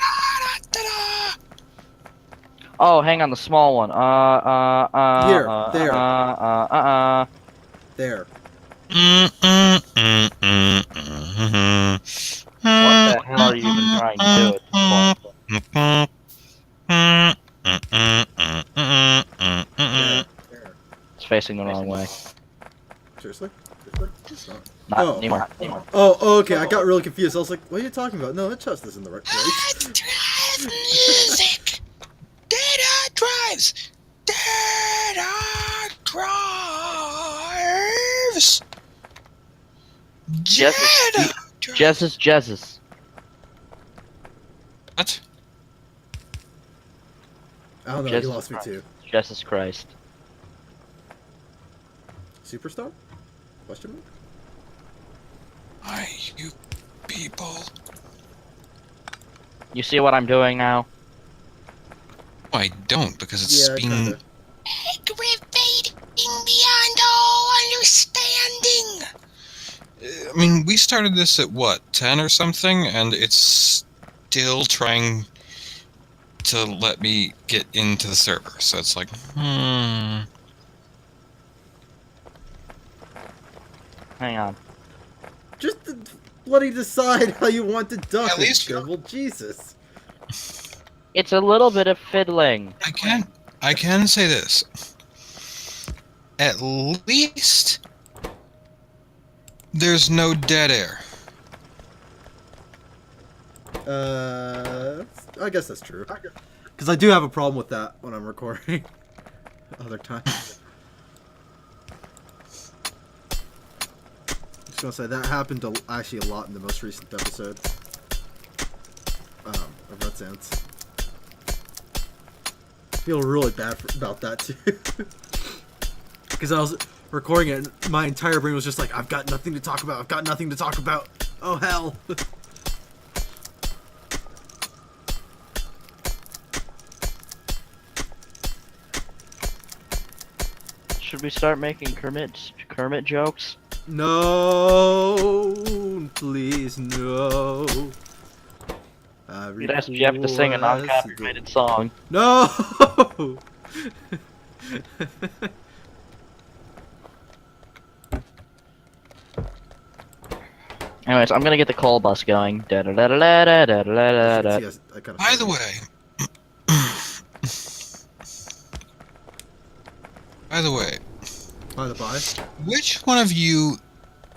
Oh, hang on, the small one. Here, there. There. What the hell are you even trying to do at this point? There. It's facing the wrong way. Seriously? It's not. Not Oh. anymore. Oh, okay. I got really confused. I was like, what are you talking about? No, that chest is in the right place. Music. Data drives. Data drives. Jesus. Data drives. Jesus. What? I don't know. Jesus You lost me Christ. too. Jesus Christ. Superstar? Question mark? Why, you people? You see what I'm doing now? I don't, because it's being kinda. aggravating beyond all understanding. I mean, we started this at what, 10 or something, and it's still trying to let me get into the server. So it's like, Hang on. Just bloody decide how you want to duck At it, least- Gribble. Jesus. It's a little bit of fiddling. I can say this. At least there's no dead air. I guess that's true. Because I do have a problem with that when I'm recording. Other times. Just gonna say that happened actually a lot in the most recent episode. Of Red Sands. I feel really bad about that too. Because I was recording it and my entire brain was just like, I've got nothing to talk about. I've got nothing to talk about. Oh hell. Should we start making Kermit jokes? No, please no. You'd ask Jeff to sing a non-copyrighted song. No. Anyways, I'm gonna get the coal bus going. By the way, By the by. which one of you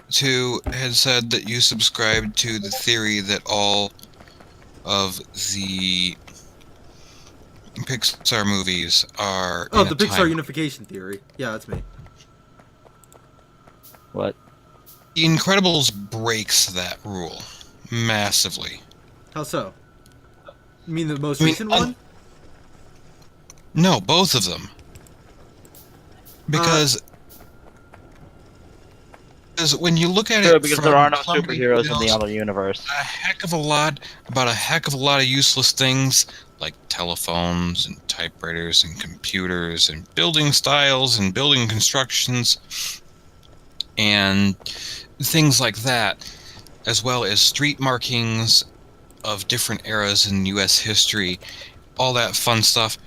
two had said that you subscribed to the theory that all of the Pixar movies are Oh, in the a Pixar time- unification theory. Yeah, that's me. What? The Incredibles breaks that rule massively. How so? You mean the most I mean, recent one? No, both of them. Because when you look at it Because from there are no somebody who superheroes in the knows other universe. a heck of a lot of useless things like telephones and typewriters and computers and building styles and building constructions and things like that, as well as street markings of different eras in U.S. history, all that fun stuff.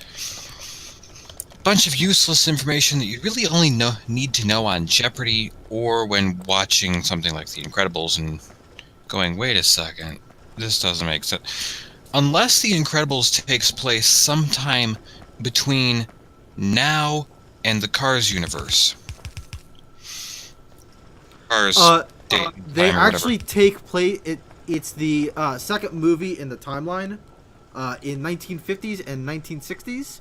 Bunch of useless information that you really only need to know on Jeopardy or when watching something like The Incredibles and going, wait a second, this doesn't make sense. Unless The Incredibles takes place sometime between now and the Cars universe. Cars. They actually take place. It's the second movie in the timeline, in 1950s and 1960s,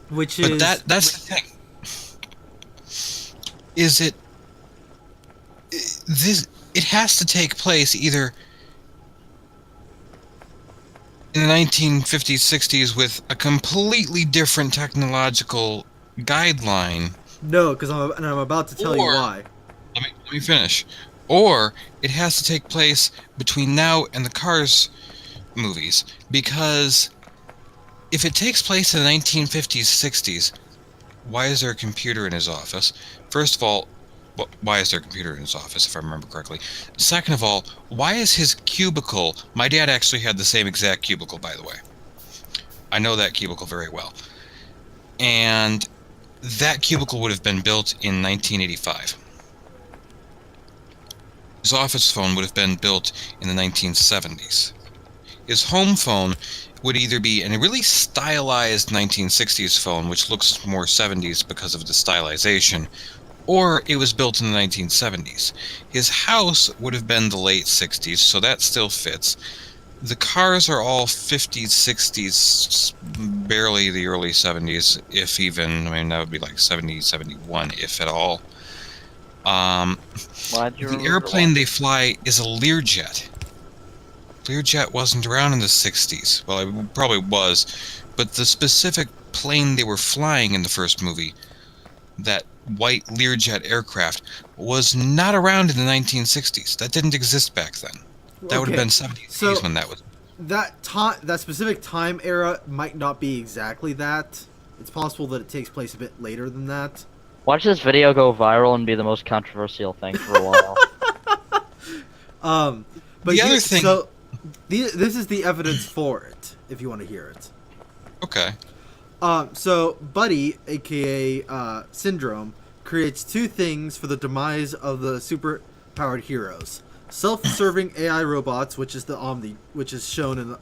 which is. But that's the thing. Is it this? It has to take place either in the 1950s, 60s with a completely different technological guideline. No, because I'm about to tell you why. Let me finish. Or it has to take place between now and the Cars movies, because if it takes place in the 1950s, 60s, why is there a computer in his office? First of all, why is there a computer in his office, if I remember correctly? Second of all, why is his cubicle... My dad actually had the same exact cubicle, by the way. I know that cubicle very well. And that cubicle would have been built in 1985. His office phone would have been built in the 1970s. His home phone would either be a really stylized 1960s phone, which looks more 70s because of the stylization, or it was built in the 1970s. His house would have been the late 60s, so that still fits. The cars are all 50s, 60s, barely the early 70s, if even. I mean, that would be like 70, 71, if at all. The airplane they fly is a Learjet. Learjet wasn't around in the 60s. Well, it probably was. But the specific plane they were flying in the first movie, that white Learjet aircraft, was not around in the 1960s. That didn't exist back then. That would have been 70s when that was. that specific time era might not be exactly that. It's possible that it takes place a bit later than that. Watch this video go viral and be the most controversial thing for a while. But The other thing- so this is the evidence for it. If you want to hear it. Okay. So Buddy, aka Syndrome, creates two things for the demise of the super-powered heroes: self-serving AI robots, which is shown in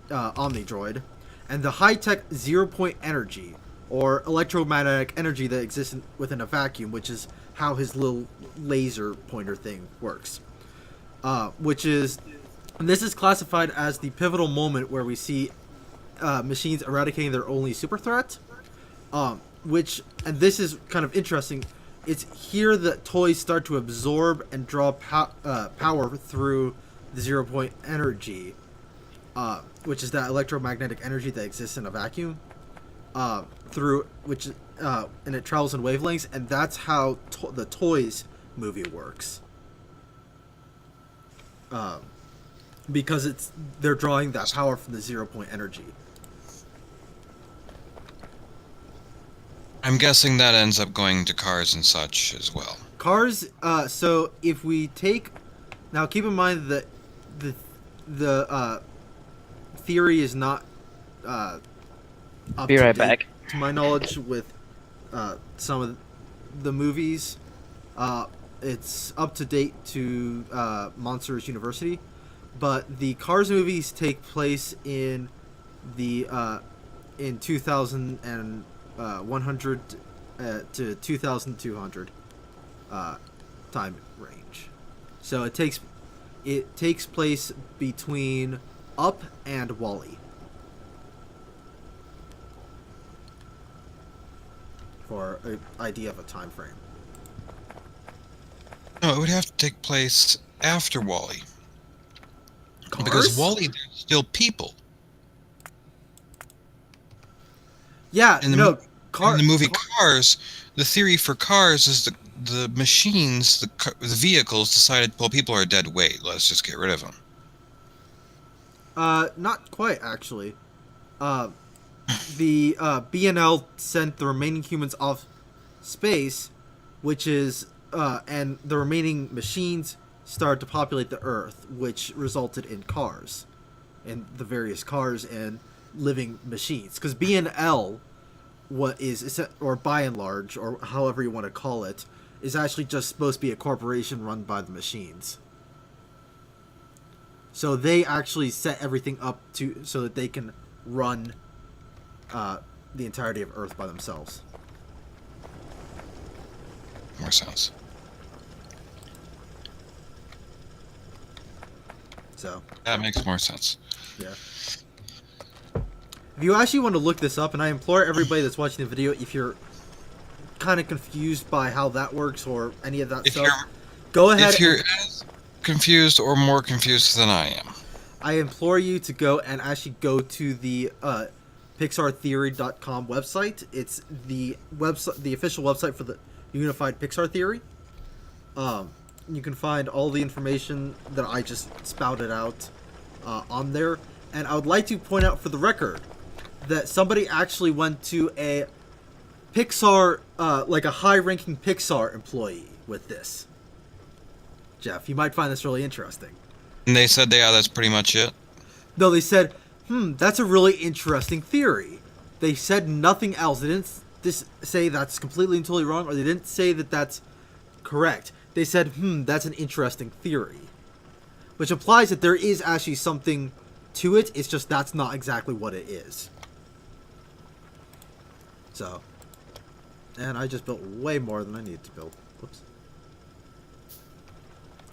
the Omni Droid, and the high-tech zero-point energy, or electromagnetic energy that exists within a vacuum, which is how his little laser pointer thing works. And this is classified as the pivotal moment where we see machines eradicating their only super threat. And this is kind of interesting. It's here that toys start to absorb and draw power through the zero-point energy, which is that electromagnetic energy that exists in a vacuum, and it travels in wavelengths, and that's how the Toys movie works. Because they're drawing that power from the zero-point energy. I'm guessing that ends up going to cars and such as well. Cars. So if we take now, keep in mind that the theory is not up Be to right date, back. to my knowledge, with some of the movies. It's up to date to Monsters University, but the Cars movies take place in the in 2100 to 2200 time range. So it takes place between Up and Wall-E. For an idea of a time frame. No, it would have to take place after Wall-E. Cars? Because Wall-E, there's still people. Yeah, In the, no. mo- in the movie Cars, the theory for Cars is the machines, the vehicles decided, well, people are dead weight, let's just get rid of them. Not quite, actually. The BNL sent the remaining humans off space, which is, and the remaining machines started to populate the Earth, which resulted in cars, and the various cars and living machines. Because BNL, or by and large, or however you want to call it, is actually just supposed to be a corporation run by the machines. So they actually set everything up so that they can run the entirety of Earth by themselves. More sense. So That makes more sense. yeah. If you actually want to look this up, and I implore everybody that's watching the video, if you're kind of confused by how that works or any of that stuff, go ahead. If you're as confused or more confused than I am, I implore you to go and actually go to the PixarTheory.com website. It's the official website for the Unified Pixar Theory. You can find all the information that I just spouted out on there. And I would like to point out for the record that somebody actually went to a Pixar, like a high-ranking Pixar employee with this. Jeff, you might find this really interesting. and they said, yeah, that's pretty much it. No, they said, that's a really interesting theory. They said nothing else. They didn't say that's completely and totally wrong, or they didn't say that that's correct. They said, that's an interesting theory. Which implies that there is actually something to it, it's just that's not exactly what it is. So, and I just built way more than I needed to build. Whoops.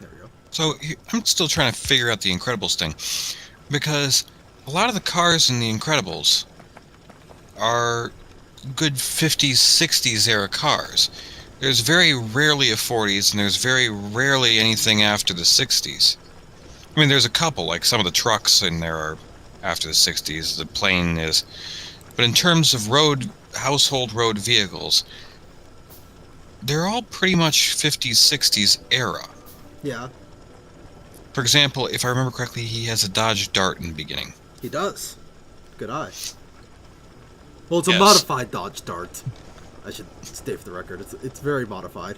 There we go. So I'm still trying to figure out the Incredibles thing, because a lot of the cars in the Incredibles are good 50s, 60s era cars. There's very rarely a 40s, and there's very rarely anything after the 60s. I mean, there's a couple, like some of the trucks in there are after the 60s, the plane is. But in terms of household road vehicles, they're all pretty much 50s, 60s era. Yeah. For example, if I remember correctly, he has a dodge dart in the beginning. He does. Good eye. Well, it's a Yes. modified dodge dart. I should state for the record. It's very modified.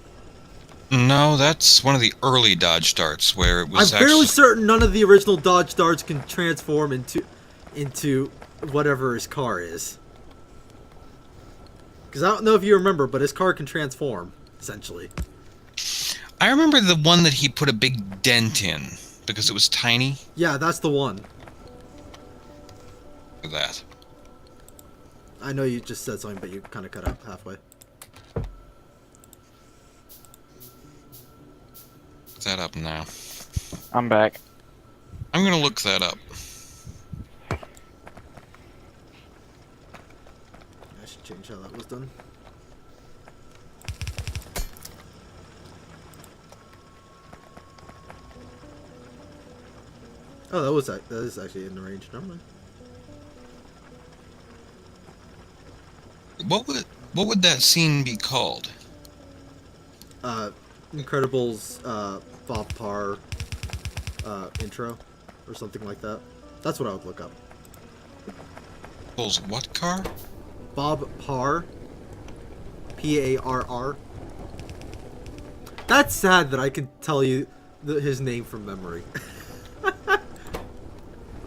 No, that's one of the early dodge darts where it was I'm fairly actually... certain none of the original dodge darts can transform into whatever his car is. Because I don't know if you remember, but his car can transform, essentially. I remember the one that he put a big dent in because it was tiny. Yeah, that's the one. For that. I know you just said something, but you kind of cut out halfway. Look that up now. I'm back. I'm gonna look that up. I should change how that was done. Oh, that is actually in the range. Never mind. What would that scene be called? Incredibles Bob Parr intro or something like that. That's what I would look up. Pulls what car? Bob Parr. Parr. That's sad that I can tell you his name from memory.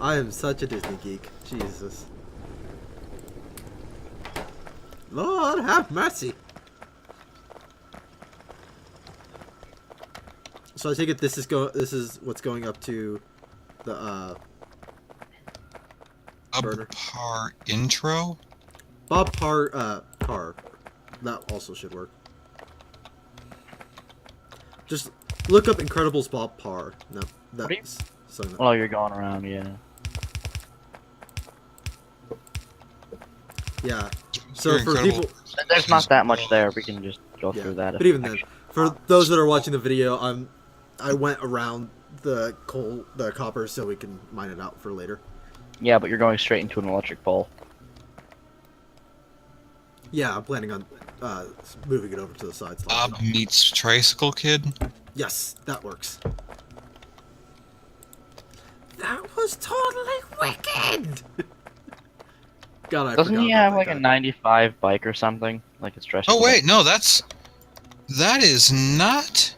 I am such a Disney geek. Jesus. Lord have mercy. So I take it this is what's going up to the burner. Par intro? Bob Parr car. That also should work. Just look up Incredibles Bob Parr. No, that's something that, Oh, you're going around, yeah. yeah. So for Incredible. people, There's not that much there. We can just go yeah. through that. But even then, for those that are watching the video, I went around the copper so we can mine it out for later. Yeah, but you're going straight into an electric pole. Yeah, I'm planning on moving it over to the side. Bob meets Tricycle Kid? Yes, that works. That was totally wicked. God, I Doesn't forgot he about have that like guy. a 95 bike or something? Like it's dressed. Oh wait, no, that is not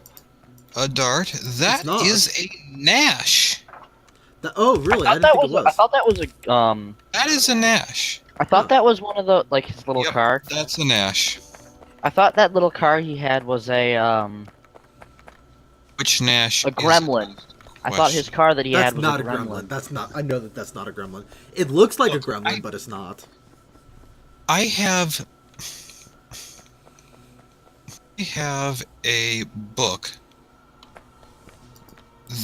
a dart. That not. is a Nash. Oh, really? I I didn't thought think it was. I thought that was a That is a Nash. I thought that was one of the like his little Yep, car. that's a Nash. I thought that little car he had was a Which Nash? gremlin. I thought his car that he That's had was not a gremlin. That's not. I know that that's not a gremlin. It looks like Look, a gremlin, but it's not. I have a book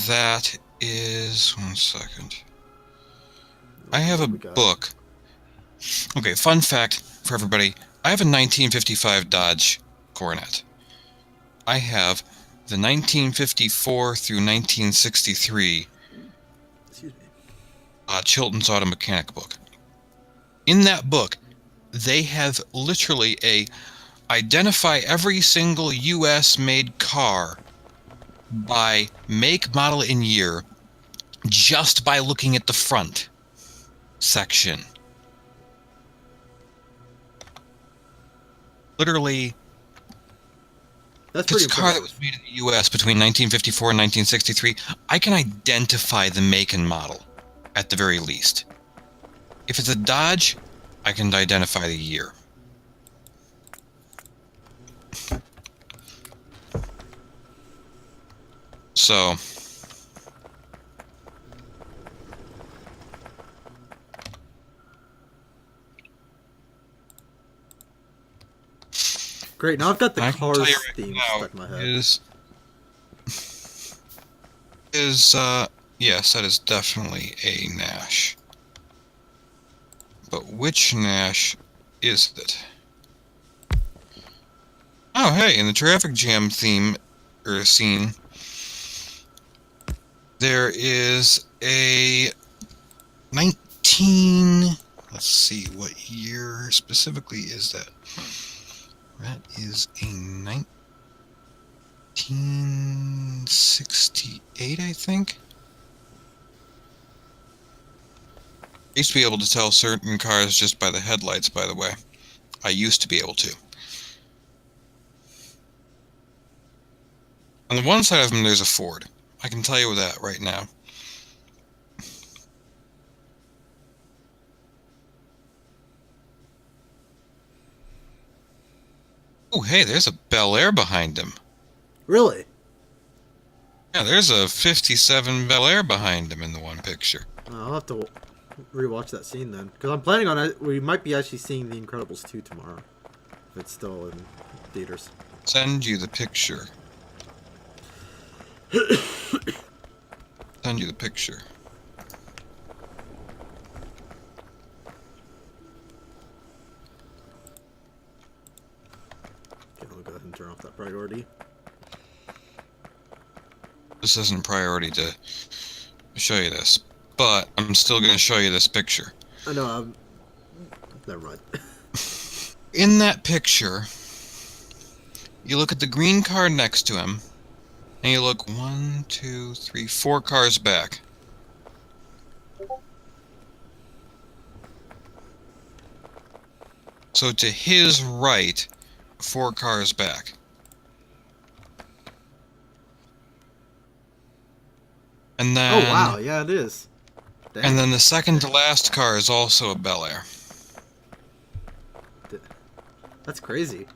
that is 1 second. I have a What we got? book. Okay, fun fact for everybody. I have a 1955 Dodge Coronet. I have the 1954 through 1963 Excuse me. Chilton's Auto Mechanic book. In that book, they have literally identify every single U.S. made car by make, model, and year just by looking at the front section. Literally, That's if it's pretty a car that impressive. was made in the U.S. between 1954 and 1963, I can identify the make and model, at the very least. If it's a Dodge, I can identify the year. So, Great. Now I've got the I can tell Cars you right theme now stuck in my head. Yes, that is definitely a Nash. But which Nash is it? Oh, hey, in the traffic jam theme or scene, there is a 19. Let's see, what year specifically is that? That is a 1968, I think. used to be able to tell certain cars just by the headlights, by the way. I used to be able to. On the one side of them, there's a Ford. I can tell you that right now. Oh, hey, there's a Bel Air behind him. Really? Yeah, there's a 57 Bel Air behind him in the one picture. I'll have to rewatch that scene then, because I'm planning on it. We might be actually seeing The Incredibles 2 tomorrow, if it's still in theaters. Send you the picture. Send you the picture. Okay, I'll go ahead and turn off that priority. This isn't priority to show you this, but I'm still going to show you this picture. I know, never mind. In that picture, you look at the green car next to him, and you look 1, 2, 3, 4 cars back. So to his right, 4 cars back. And then, Oh, wow, yeah, it is. Dang. and then the second to last car is also a Bel Air. That's crazy.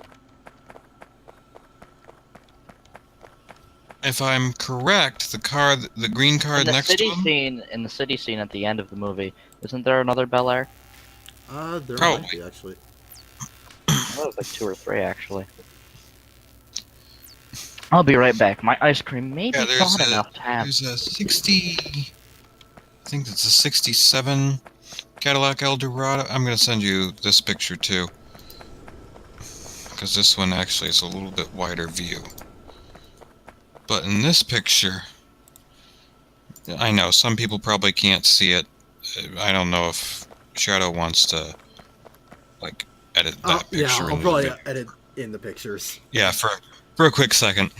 If I'm correct, the green car In the next to city him. scene, in the city scene at the end of the movie, isn't there another Bel Air? There Probably. might be, actually. Oh, there's like 2 or 3 actually. I'll be right back. My ice cream may be Yeah, hot enough to have. there's a 60. I think it's a 67 Cadillac Eldorado. I'm gonna send you this picture too, because this one actually is a little bit wider view. But in this picture, I know some people probably can't see it. I don't know if Shadow wants to like edit that Yeah, picture. I'll probably edit in the pictures. Yeah, for a quick second.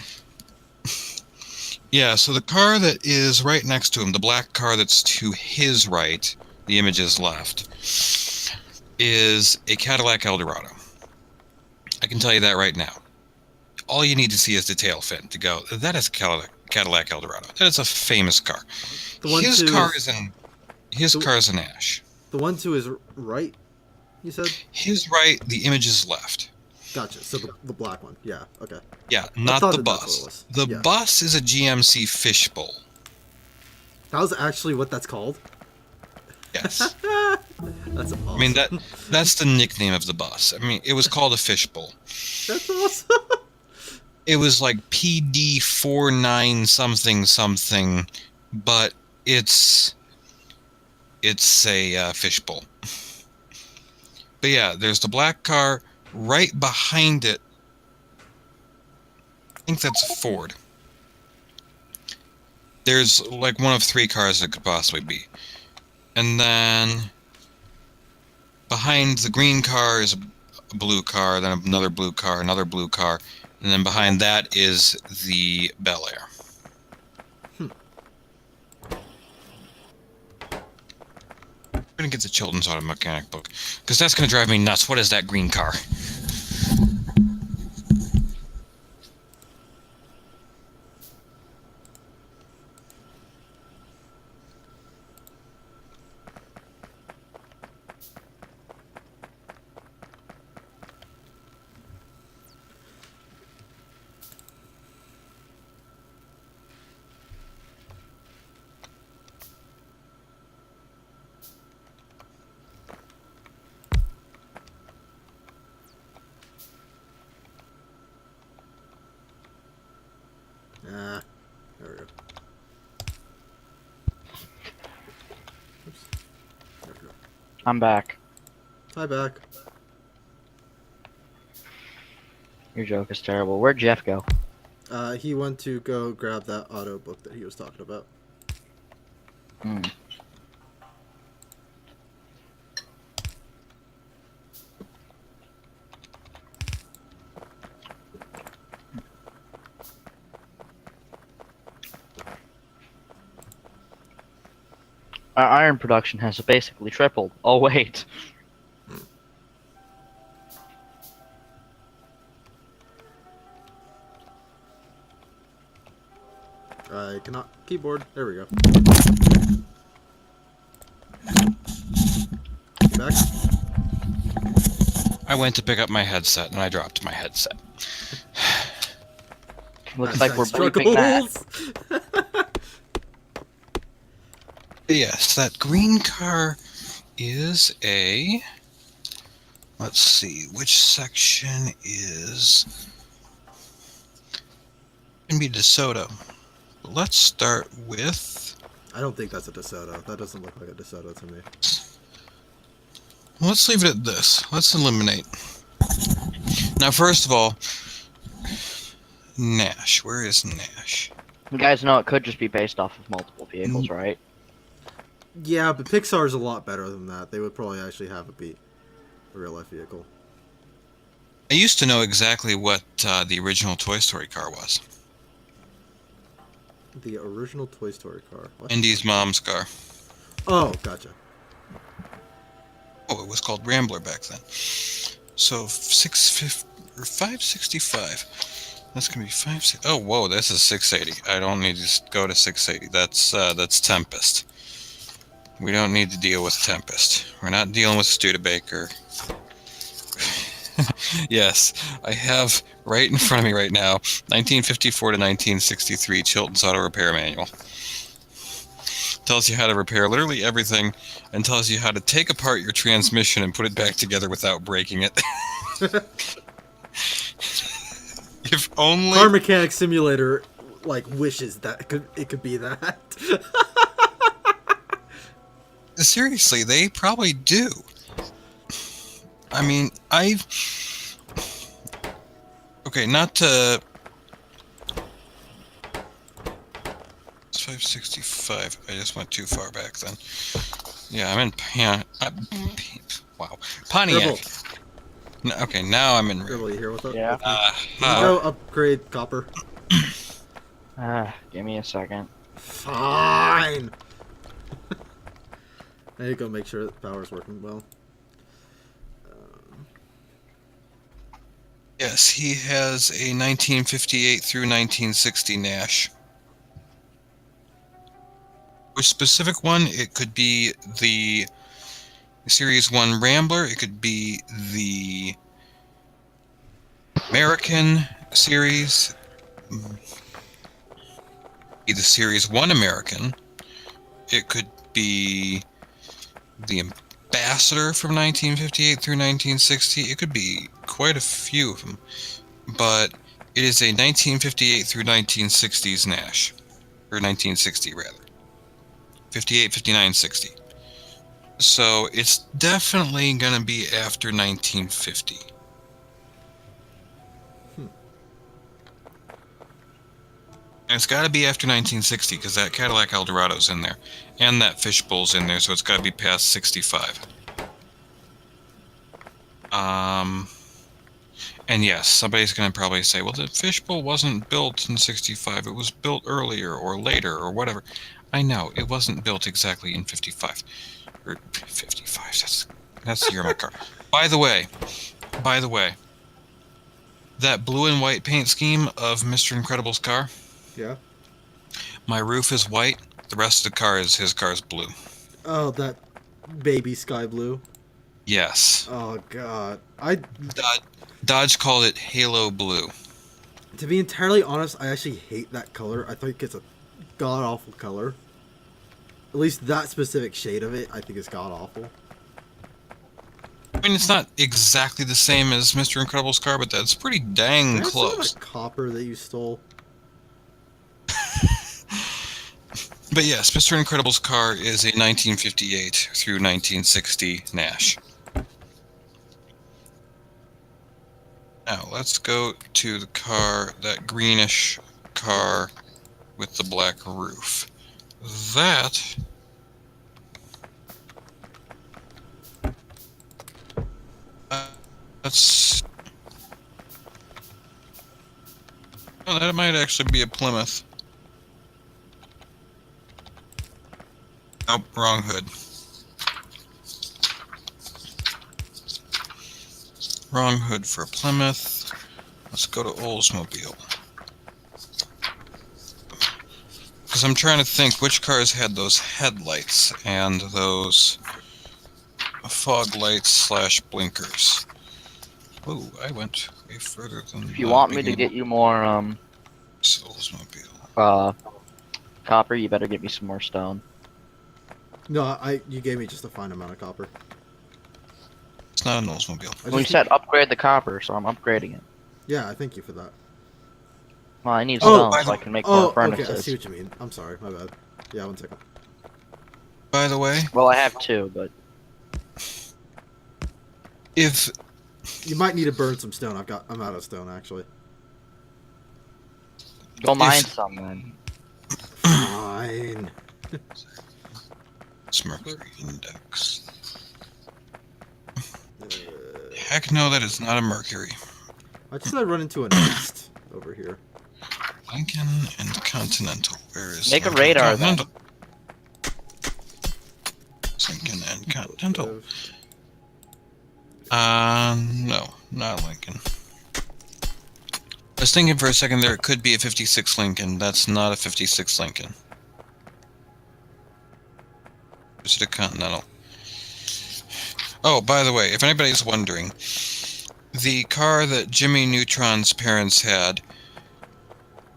Yeah, so the car that is right next to him, the black car that's to his right, the image is left, is a Cadillac Eldorado. I can tell you that right now. All you need to see is the tail fin to go, that is a Cadillac Eldorado. That is a famous car. His car is an ash. The one to his right, you said? His right, the image is left. Gotcha. So the black one. Yeah, okay. Yeah, not thought the that that's what it bus. was. The Yeah. bus is a GMC fishbowl. That was actually what that's called? Yes. That's awesome. I mean, that's the nickname of the bus. I mean, it was called a fishbowl. That's awesome. It was like PD 49 something something, but it's a fishbowl. But yeah, there's the black car right behind it. I think that's a Ford. There's like one of 3 cars that could possibly be. And then behind the green car is a blue car, then another blue car, another blue car, and then behind that is the Bel Air. I'm gonna get the Chilton's Auto Mechanic book, because that's gonna drive me nuts. What is that green car? There we go. Oops. There we go. I'm back. Hi, back. Your joke is terrible. Where'd Jeff go? He went to go grab that auto book that he was talking about. Hmm. Our iron production has basically tripled. Oh wait. I cannot keyboard. There we go. You back? I went to pick up my headset and I dropped my headset. Looks like we're Hashtag bleeping that. struggles. Yes, that green car is a... Let's see, which section is... Can be DeSoto. But let's start with... I don't think that's a DeSoto. That doesn't look like a DeSoto to me. Let's leave it at this. Let's eliminate. Now, first of all, Nash. Where is Nash? You guys know it could just be based off of multiple vehicles, right? Yeah, but Pixar's a lot better than that. They would probably actually have a real life vehicle. I used to know exactly what the original Toy Story car was. The original Toy Story car. What? Indy's mom's car. Oh, gotcha. Oh, it was called Rambler back then. So 565. That's gonna be 560. Oh, whoa, this is 680. I don't need to go to 680. That's Tempest. We don't need to deal with Tempest. We're not dealing with Studebaker. Yes, I have right in front of me right now 1954 to 1963 Chilton's Auto Repair Manual. Tells you how to repair literally everything and tells you how to take apart your transmission and put it back together without breaking it. If only... Car Mechanic Simulator, like, wishes that it could be that. Seriously, they probably do. I mean, okay, not to... It's 565. I just went too far back then. Yeah, I'm in... wow. Pontiac. Gribble. No, okay, now I'm in... Gribble, you here with us? Yeah. Can you go upgrade copper? Give me a second. Fine. I need to go make sure that the power's working well. Yes, he has a 1958 through 1960 Nash. Which specific one? It could be the Series 1 Rambler. It could be the American series. Be the Series 1 American. It could be the Ambassador from 1958 through 1960. It could be quite a few of them. But it is a 1958 through 1960s Nash. Or 1960 rather. 58, 59, 60. So it's definitely going to be after 1950. And it's got to be after 1960 because that Cadillac Eldorado's in there. And that Fishbowl's in there, so it's got to be past 65. And yes, somebody's going to probably say, well, the Fishbowl wasn't built in 65. It was built earlier or later or whatever. I know, it wasn't built exactly in 55. Or 55, that's the year of my car. By the way, that blue and white paint scheme of Mr. Incredible's car, Yeah. my roof is white, the rest of the car is his car's blue. Oh, that baby sky blue. Yes. Oh god. Dodge called it Halo Blue. To be entirely honest, I actually hate that color. I think it's a god awful color. At least that specific shade of it, I think is god awful. I mean, it's not exactly the same as Mr. Incredible's car, but that's pretty dang That's close. the copper that you stole. But yes, Mr. Incredible's car is a 1958 through 1960 Nash. Now, let's go to the car, that greenish car with the black roof. That... that's... Oh, that might actually be a Plymouth. Nope, wrong hood. Wrong hood for Plymouth. Let's go to Oldsmobile. Because I'm trying to think which cars had those headlights and those fog lights slash blinkers. Oh, I went way further than If you want me to get you more Oldsmobile. copper, you better get me some more stone. No, you gave me just a fine amount of copper. It's not an Oldsmobile. We said upgrade the copper, so I'm upgrading it. Yeah, I thank you for that. Well, I need stone Oh, so I can make more furnaces. Okay, I see what you mean. I'm sorry, my bad. Yeah, 1 second. By the way, Well, I have two, but if You might need to burn some stone. I'm out of stone actually. go mine some then. Fine. Mercury index. Heck no, that is not a Mercury. I just run into a nest over here. Lincoln and Continental. Where is Make a Lincoln radar Continental? Lincoln and Continental. No, not Lincoln. I was thinking for a second there it could be a 56 Lincoln. That's not a 56 Lincoln. Is it a Continental? Oh, by the way, if anybody's wondering, the car that Jimmy Neutron's parents had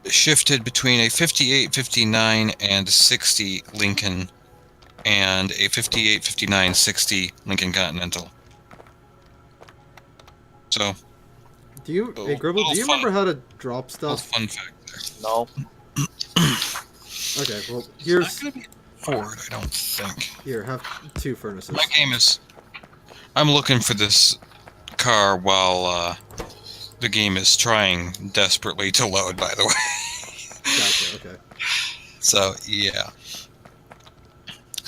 shifted between a 58, 59, and 60 Lincoln and a 58, 59, 60 Lincoln Continental. So, Hey Gribble, do you remember how to drop stuff? fun fact there. No. Okay, well It's here's not gonna be Ford, I don't think. here. Have 2 furnaces. My game is. I'm looking for this car while the game is trying desperately to load. By the way. Gotcha. Okay. So yeah.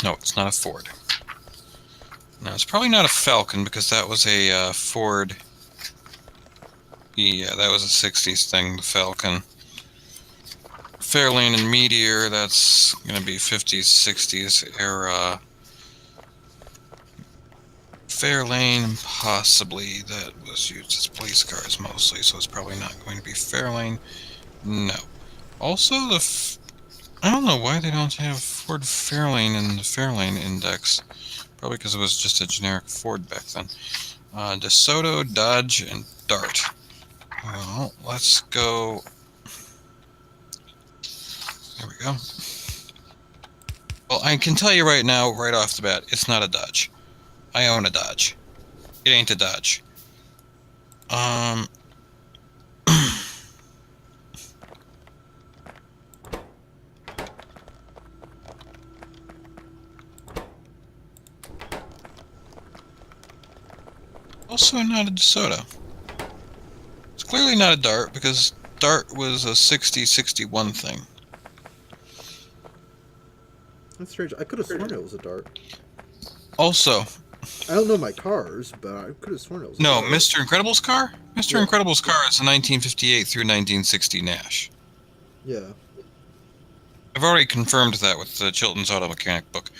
No, it's not a Ford. No, it's probably not a Falcon because that was a Ford. Yeah, that was a 60s thing, the Falcon. Fairlane and Meteor, that's going to be 50s, 60s era. Fairlane, possibly, that was used as police cars mostly, so it's probably not going to be Fairlane. No. Also, I don't know why they don't have Ford Fairlane in the Fairlane index. Probably because it was just a generic Ford back then. DeSoto, Dodge, and Dart. Well, let's go. There we go. Well, I can tell you right now, right off the bat, it's not a Dodge. I own a Dodge. It ain't a Dodge. Also not a DeSoto. It's clearly not a Dart because Dart was a 60-61 thing. That's strange. I could have sworn it was a Dart. Also, I don't know my cars, but I could have sworn it was a no, Dart. Mr. Incredible's car? Mr. Yeah. Incredible's car is a 1958 through 1960 Nash. Yeah. I've already confirmed that with the Chilton's Auto Mechanic book.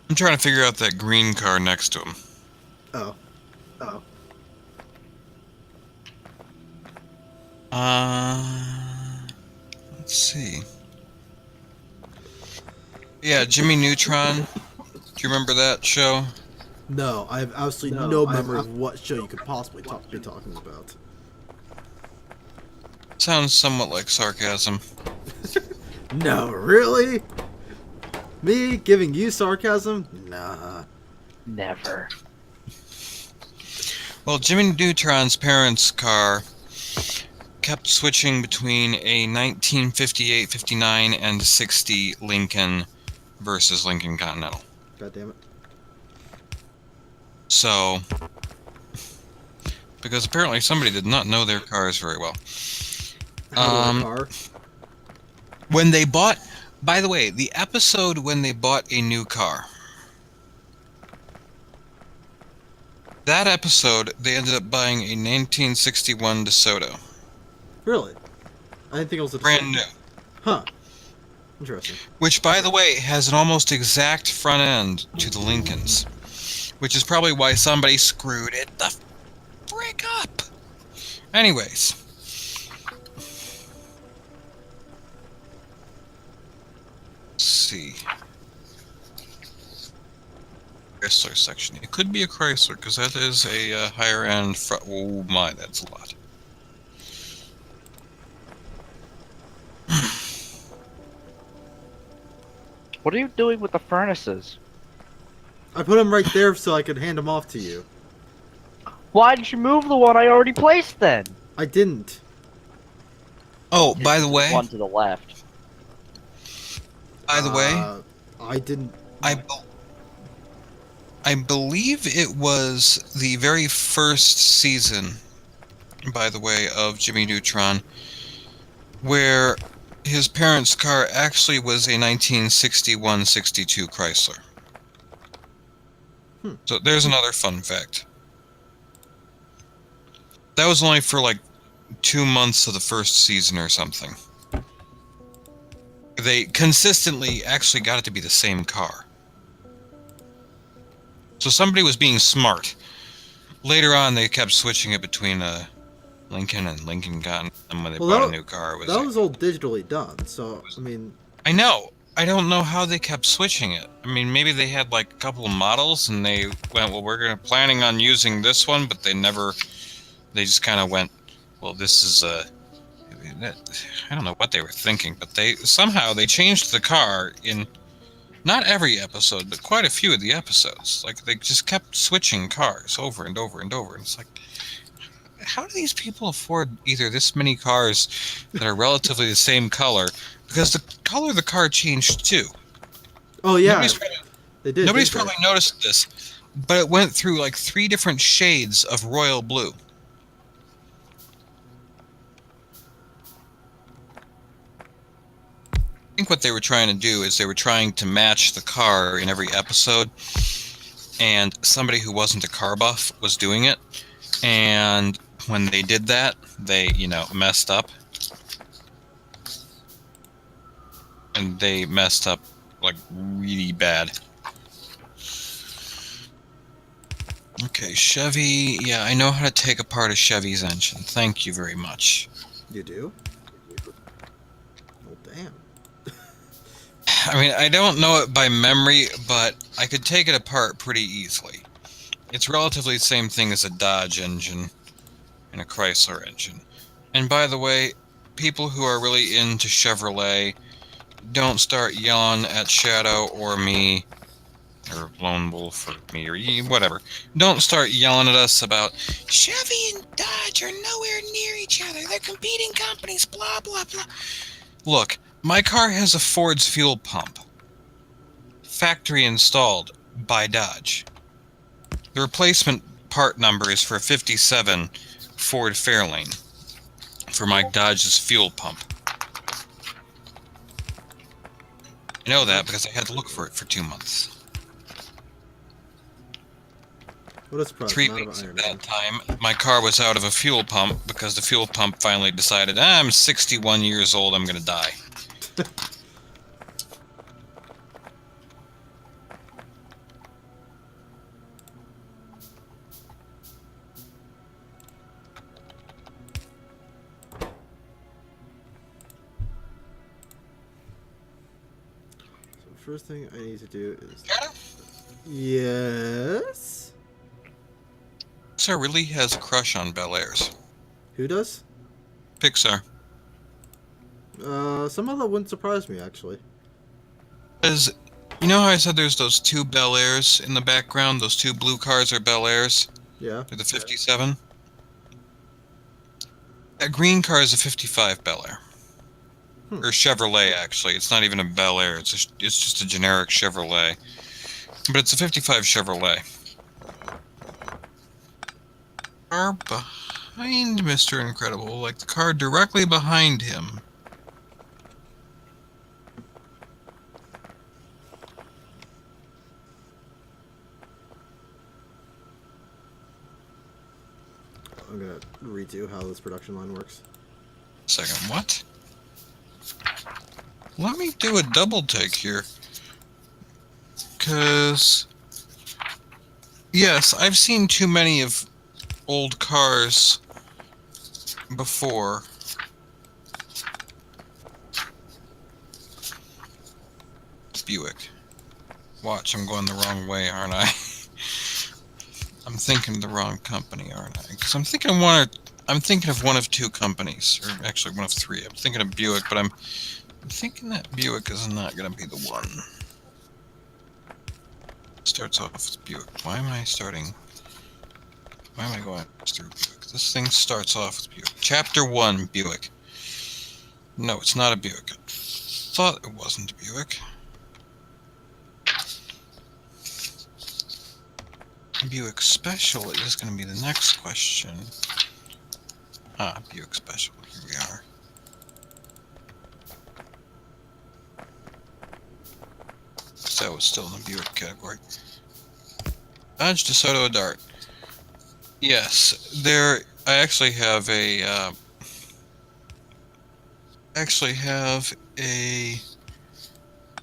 I'm trying to figure out that green car next to him. Oh. Let's see. Yeah, Jimmy Neutron. Do you remember that show? No, I have absolutely no memory of what show you could possibly be talking about. Sounds somewhat like sarcasm. No, really? Me giving you sarcasm? Nah. Never. Well, Jimmy Neutron's parents' car kept switching between a 1958, 59, and 60 Lincoln versus Lincoln Continental. God damn it. So, because apparently somebody did not know their cars very well. Car? When they bought, by the way, the episode when they bought a new car. That episode, they ended up buying a 1961 DeSoto. Really? I didn't think it was a Brand new. Huh. Interesting. Which, by the way, has an almost exact front end to the Lincolns. Which is probably why somebody screwed it the frick up. Anyways. Let's see. Chrysler section. It could be a Chrysler, because that is a higher end front. Oh my, that's a lot. What are you doing with the furnaces? I put them right there so I could hand them off to you. Why did you move the one I already placed then? I didn't. Oh, by the way. One to the left. By the way. I didn't. I believe it was the very first season, by the way, of Jimmy Neutron, where his parents' car actually was a 1961-62 Chrysler. So there's another fun fact. That was only for like 2 months of the first season or something. They consistently actually got it to be the same car. So somebody was being smart. Later on, they kept switching it between Lincoln and Lincoln got them when they bought a new car. That was all digitally done, so, I mean... I know. I don't know how they kept switching it. I mean, maybe they had like a couple of models and they went, well, we're planning on using this one, but they never... They just kind of went, well, this is I don't know what they were thinking, but somehow they changed the car in... Not every episode, but quite a few of the episodes. Like, they just kept switching cars over and over and over. And it's like, how do these people afford either this many cars that are relatively the same color? Because the color of the car changed too. Oh, yeah. They did. Nobody's probably noticed this, but it went through like 3 different shades of royal blue. I think what they were trying to do is they were trying to match the car in every episode, and somebody who wasn't a car buff was doing it, and when they did that, they, messed up. And they messed up, like, really bad. Okay, Chevy. Yeah, I know how to take apart a Chevy's engine. Thank you very much. You do? Well, damn. I mean, I don't know it by memory, but I could take it apart pretty easily. It's relatively the same thing as a Dodge engine and a Chrysler engine. And by the way, people who are really into Chevrolet, don't start yelling at Shadow or me, or Lone Wolf or me, or whatever. Don't start yelling at us about Chevy and Dodge are nowhere near each other. They're competing companies, blah, blah, blah. Look, my car has a Ford's fuel pump. Factory installed by Dodge. The replacement part number is for a 57 Ford Fairlane for my Dodge's fuel pump. I know that because I had to look for it for 2 months. What a surprise. 3 weeks at that time, my car was out of a fuel pump because the fuel pump finally decided, I'm 61 years old, I'm going to die. First thing I need to do is... Shadow? Yes? Pixar really has a crush on Bel Airs. Who does? Pixar. Some of that wouldn't surprise me, actually. Because, you know how I said there's those 2 Bel Airs in the background? Those 2 blue cars are Bel Airs? Yeah. They're the 57? That green car is a 55 Bel Air. Or Chevrolet, actually. It's not even a Bel Air. It's just a generic Chevrolet. But it's a 55 Chevrolet. Car behind Mr. Incredible. Like the car directly behind him. I'm gonna redo how this production line works. Second, what? let me do a double take here. Because, yes, I've seen too many of old cars before. Buick. Watch, I'm going the wrong way, aren't I? I'm thinking the wrong company, aren't I? Because I'm thinking of one of two companies, or actually one of three. I'm thinking of Buick, but I'm thinking that Buick is not going to be the one. Starts off with Buick. Why am I going through Buick? This thing starts off with Buick. Chapter 1, Buick. No, it's not a Buick. I thought it wasn't a Buick. Buick Special is going to be the next question. Ah, Buick Special. Here we are. That was still in the Buick category. Dodge DeSoto Dart. Yes, there. I actually have a.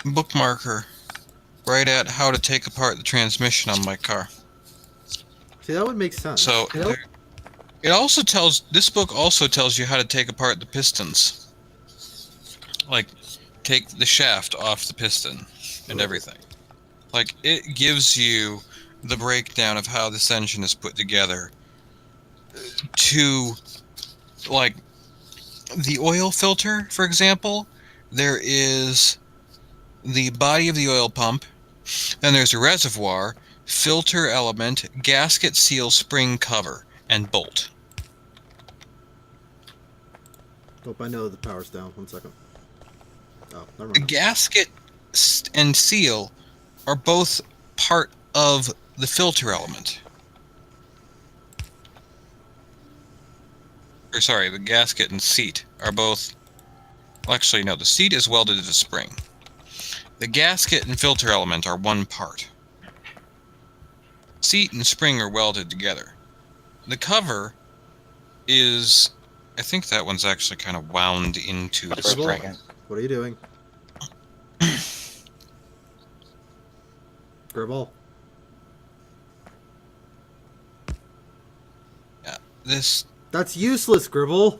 Bookmarker right at how to take apart the transmission on my car. See, that would make sense. So it also tells. This book also tells you how to take apart the pistons. Like, take the shaft off the piston and everything. Like, it gives you the breakdown of how this engine is put together. To, like, the oil filter, for example, there is the body of the oil pump, then there's a reservoir, filter element, gasket, seal, spring cover, and bolt. Hope I know the power's down. 1 second. Oh, never The mind. gasket and seal are both part of the filter element. Or sorry, the gasket and seat are both... Well, actually, no, the seat is welded to the spring. The gasket and filter element are one part. Seat and spring are welded together. The cover is... I think that one's actually kind of wound into the spring. What are you doing? Gribble. Yeah, this... That's useless, Gribble.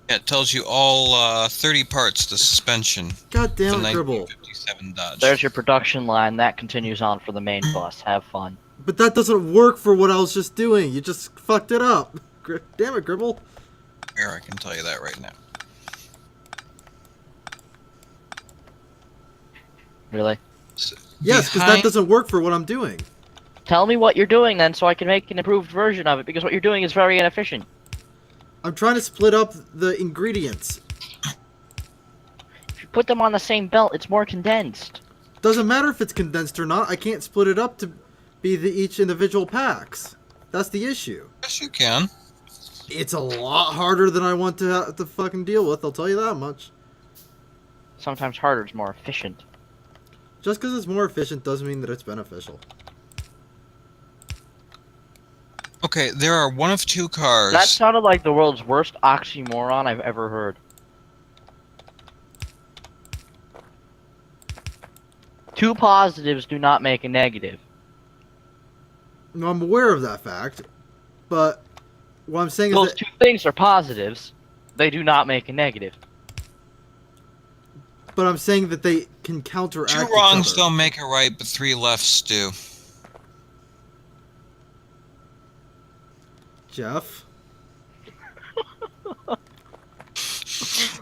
It tells you all 30 parts to suspension. God The damn it, Gribble. 1957 Dodge. There's your production line. That continues on for the main bus. Have fun. But that doesn't work for what I was just doing. You just fucked it up. Damn it, Gribble. Here, I can tell you that right now. Really? So, Yes, because that behind- doesn't work for what I'm doing. Tell me what you're doing then, so I can make an improved version of it. Because what you're doing is very inefficient. I'm trying to split up the ingredients. If you put them on the same belt, it's more condensed. Doesn't matter if it's condensed or not. I can't split it up to be each individual packs. That's the issue. Yes, you can. It's a lot harder than I want to have to fucking deal with. I'll tell you that much. Sometimes harder is more efficient. Just because it's more efficient doesn't mean that it's beneficial. Okay, there are one of two cars. That sounded like the world's worst oxymoron I've ever heard. Two positives do not make a negative. No, I'm aware of that fact, but what I'm saying is Those that two things are positives. They do not make a negative. But I'm saying that they can counteract Two each wrongs other. don't make a right, but three lefts do. Jeff?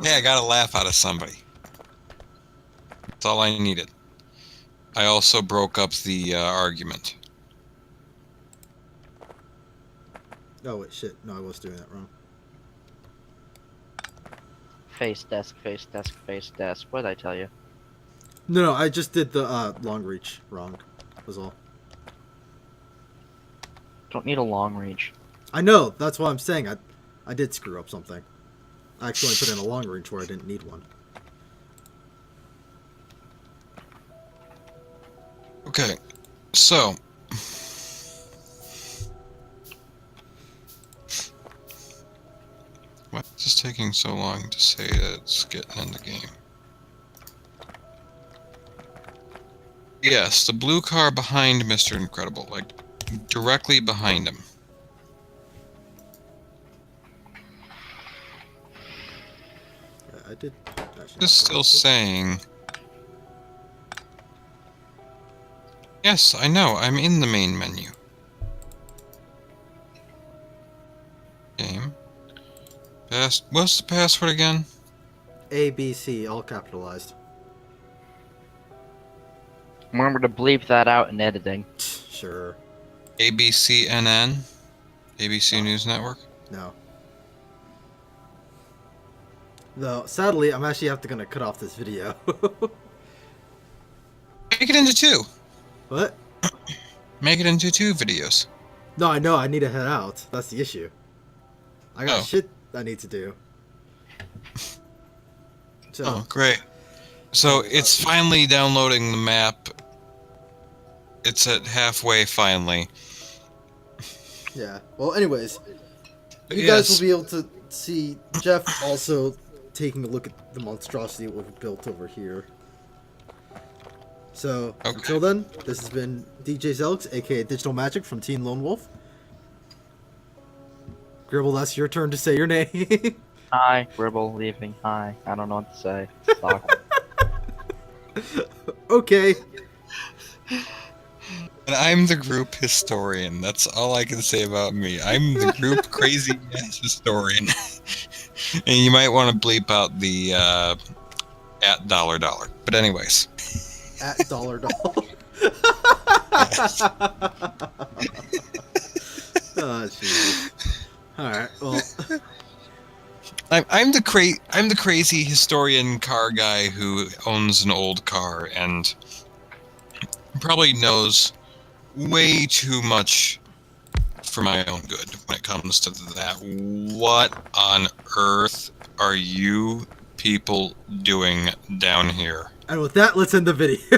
Yeah, I got a laugh out of somebody. That's all I needed. I also broke up the argument. Oh, wait, shit. No, I was doing that wrong. Face desk, face desk, face desk. What did I tell you? No, I just did the long reach wrong. Was all. Don't need a long reach. I know. That's what I'm saying. I did screw up something. I actually put in a long reach where I didn't need one. Okay, so... What? Just take taking so long to say that it's getting in the game? Yes, the blue car behind Mr. Incredible, like directly behind him. I did. Just still saying. Yes, I know. I'm in the main menu. Game. What's the password again? ABC, all capitalized. Remember to bleep that out in editing. Sure. ABCNN? ABC News Network? No. Though, sadly, I'm actually gonna cut off this video. Make it into 2. What? Make it into 2 videos. No, I know. I need to head out. That's the issue. I got shit I need to do. So, Oh, great. So it's finally downloading the map. It's at halfway finally. yeah. Well, anyways, you guys will be able to see Jeff also taking a look at the monstrosity of what we built over here. So, until then, this has been DJ Zelex, aka Digital Magic from Team Lone Wolf. Gribble, that's your turn to say your name. Hi, Gribble, leaving. Hi. I don't know what to say. It's awkward. Okay. And I'm the group historian. That's all I can say about me. I'm the group crazy ass historian. And you might want to bleep out the at $. But anyways. At $. Oh, jeez. All right. Well, I'm the crazy historian car guy who owns an old car and probably knows way too much for my own good when it comes to that. What on earth are you people doing down here? and with that, let's end the video.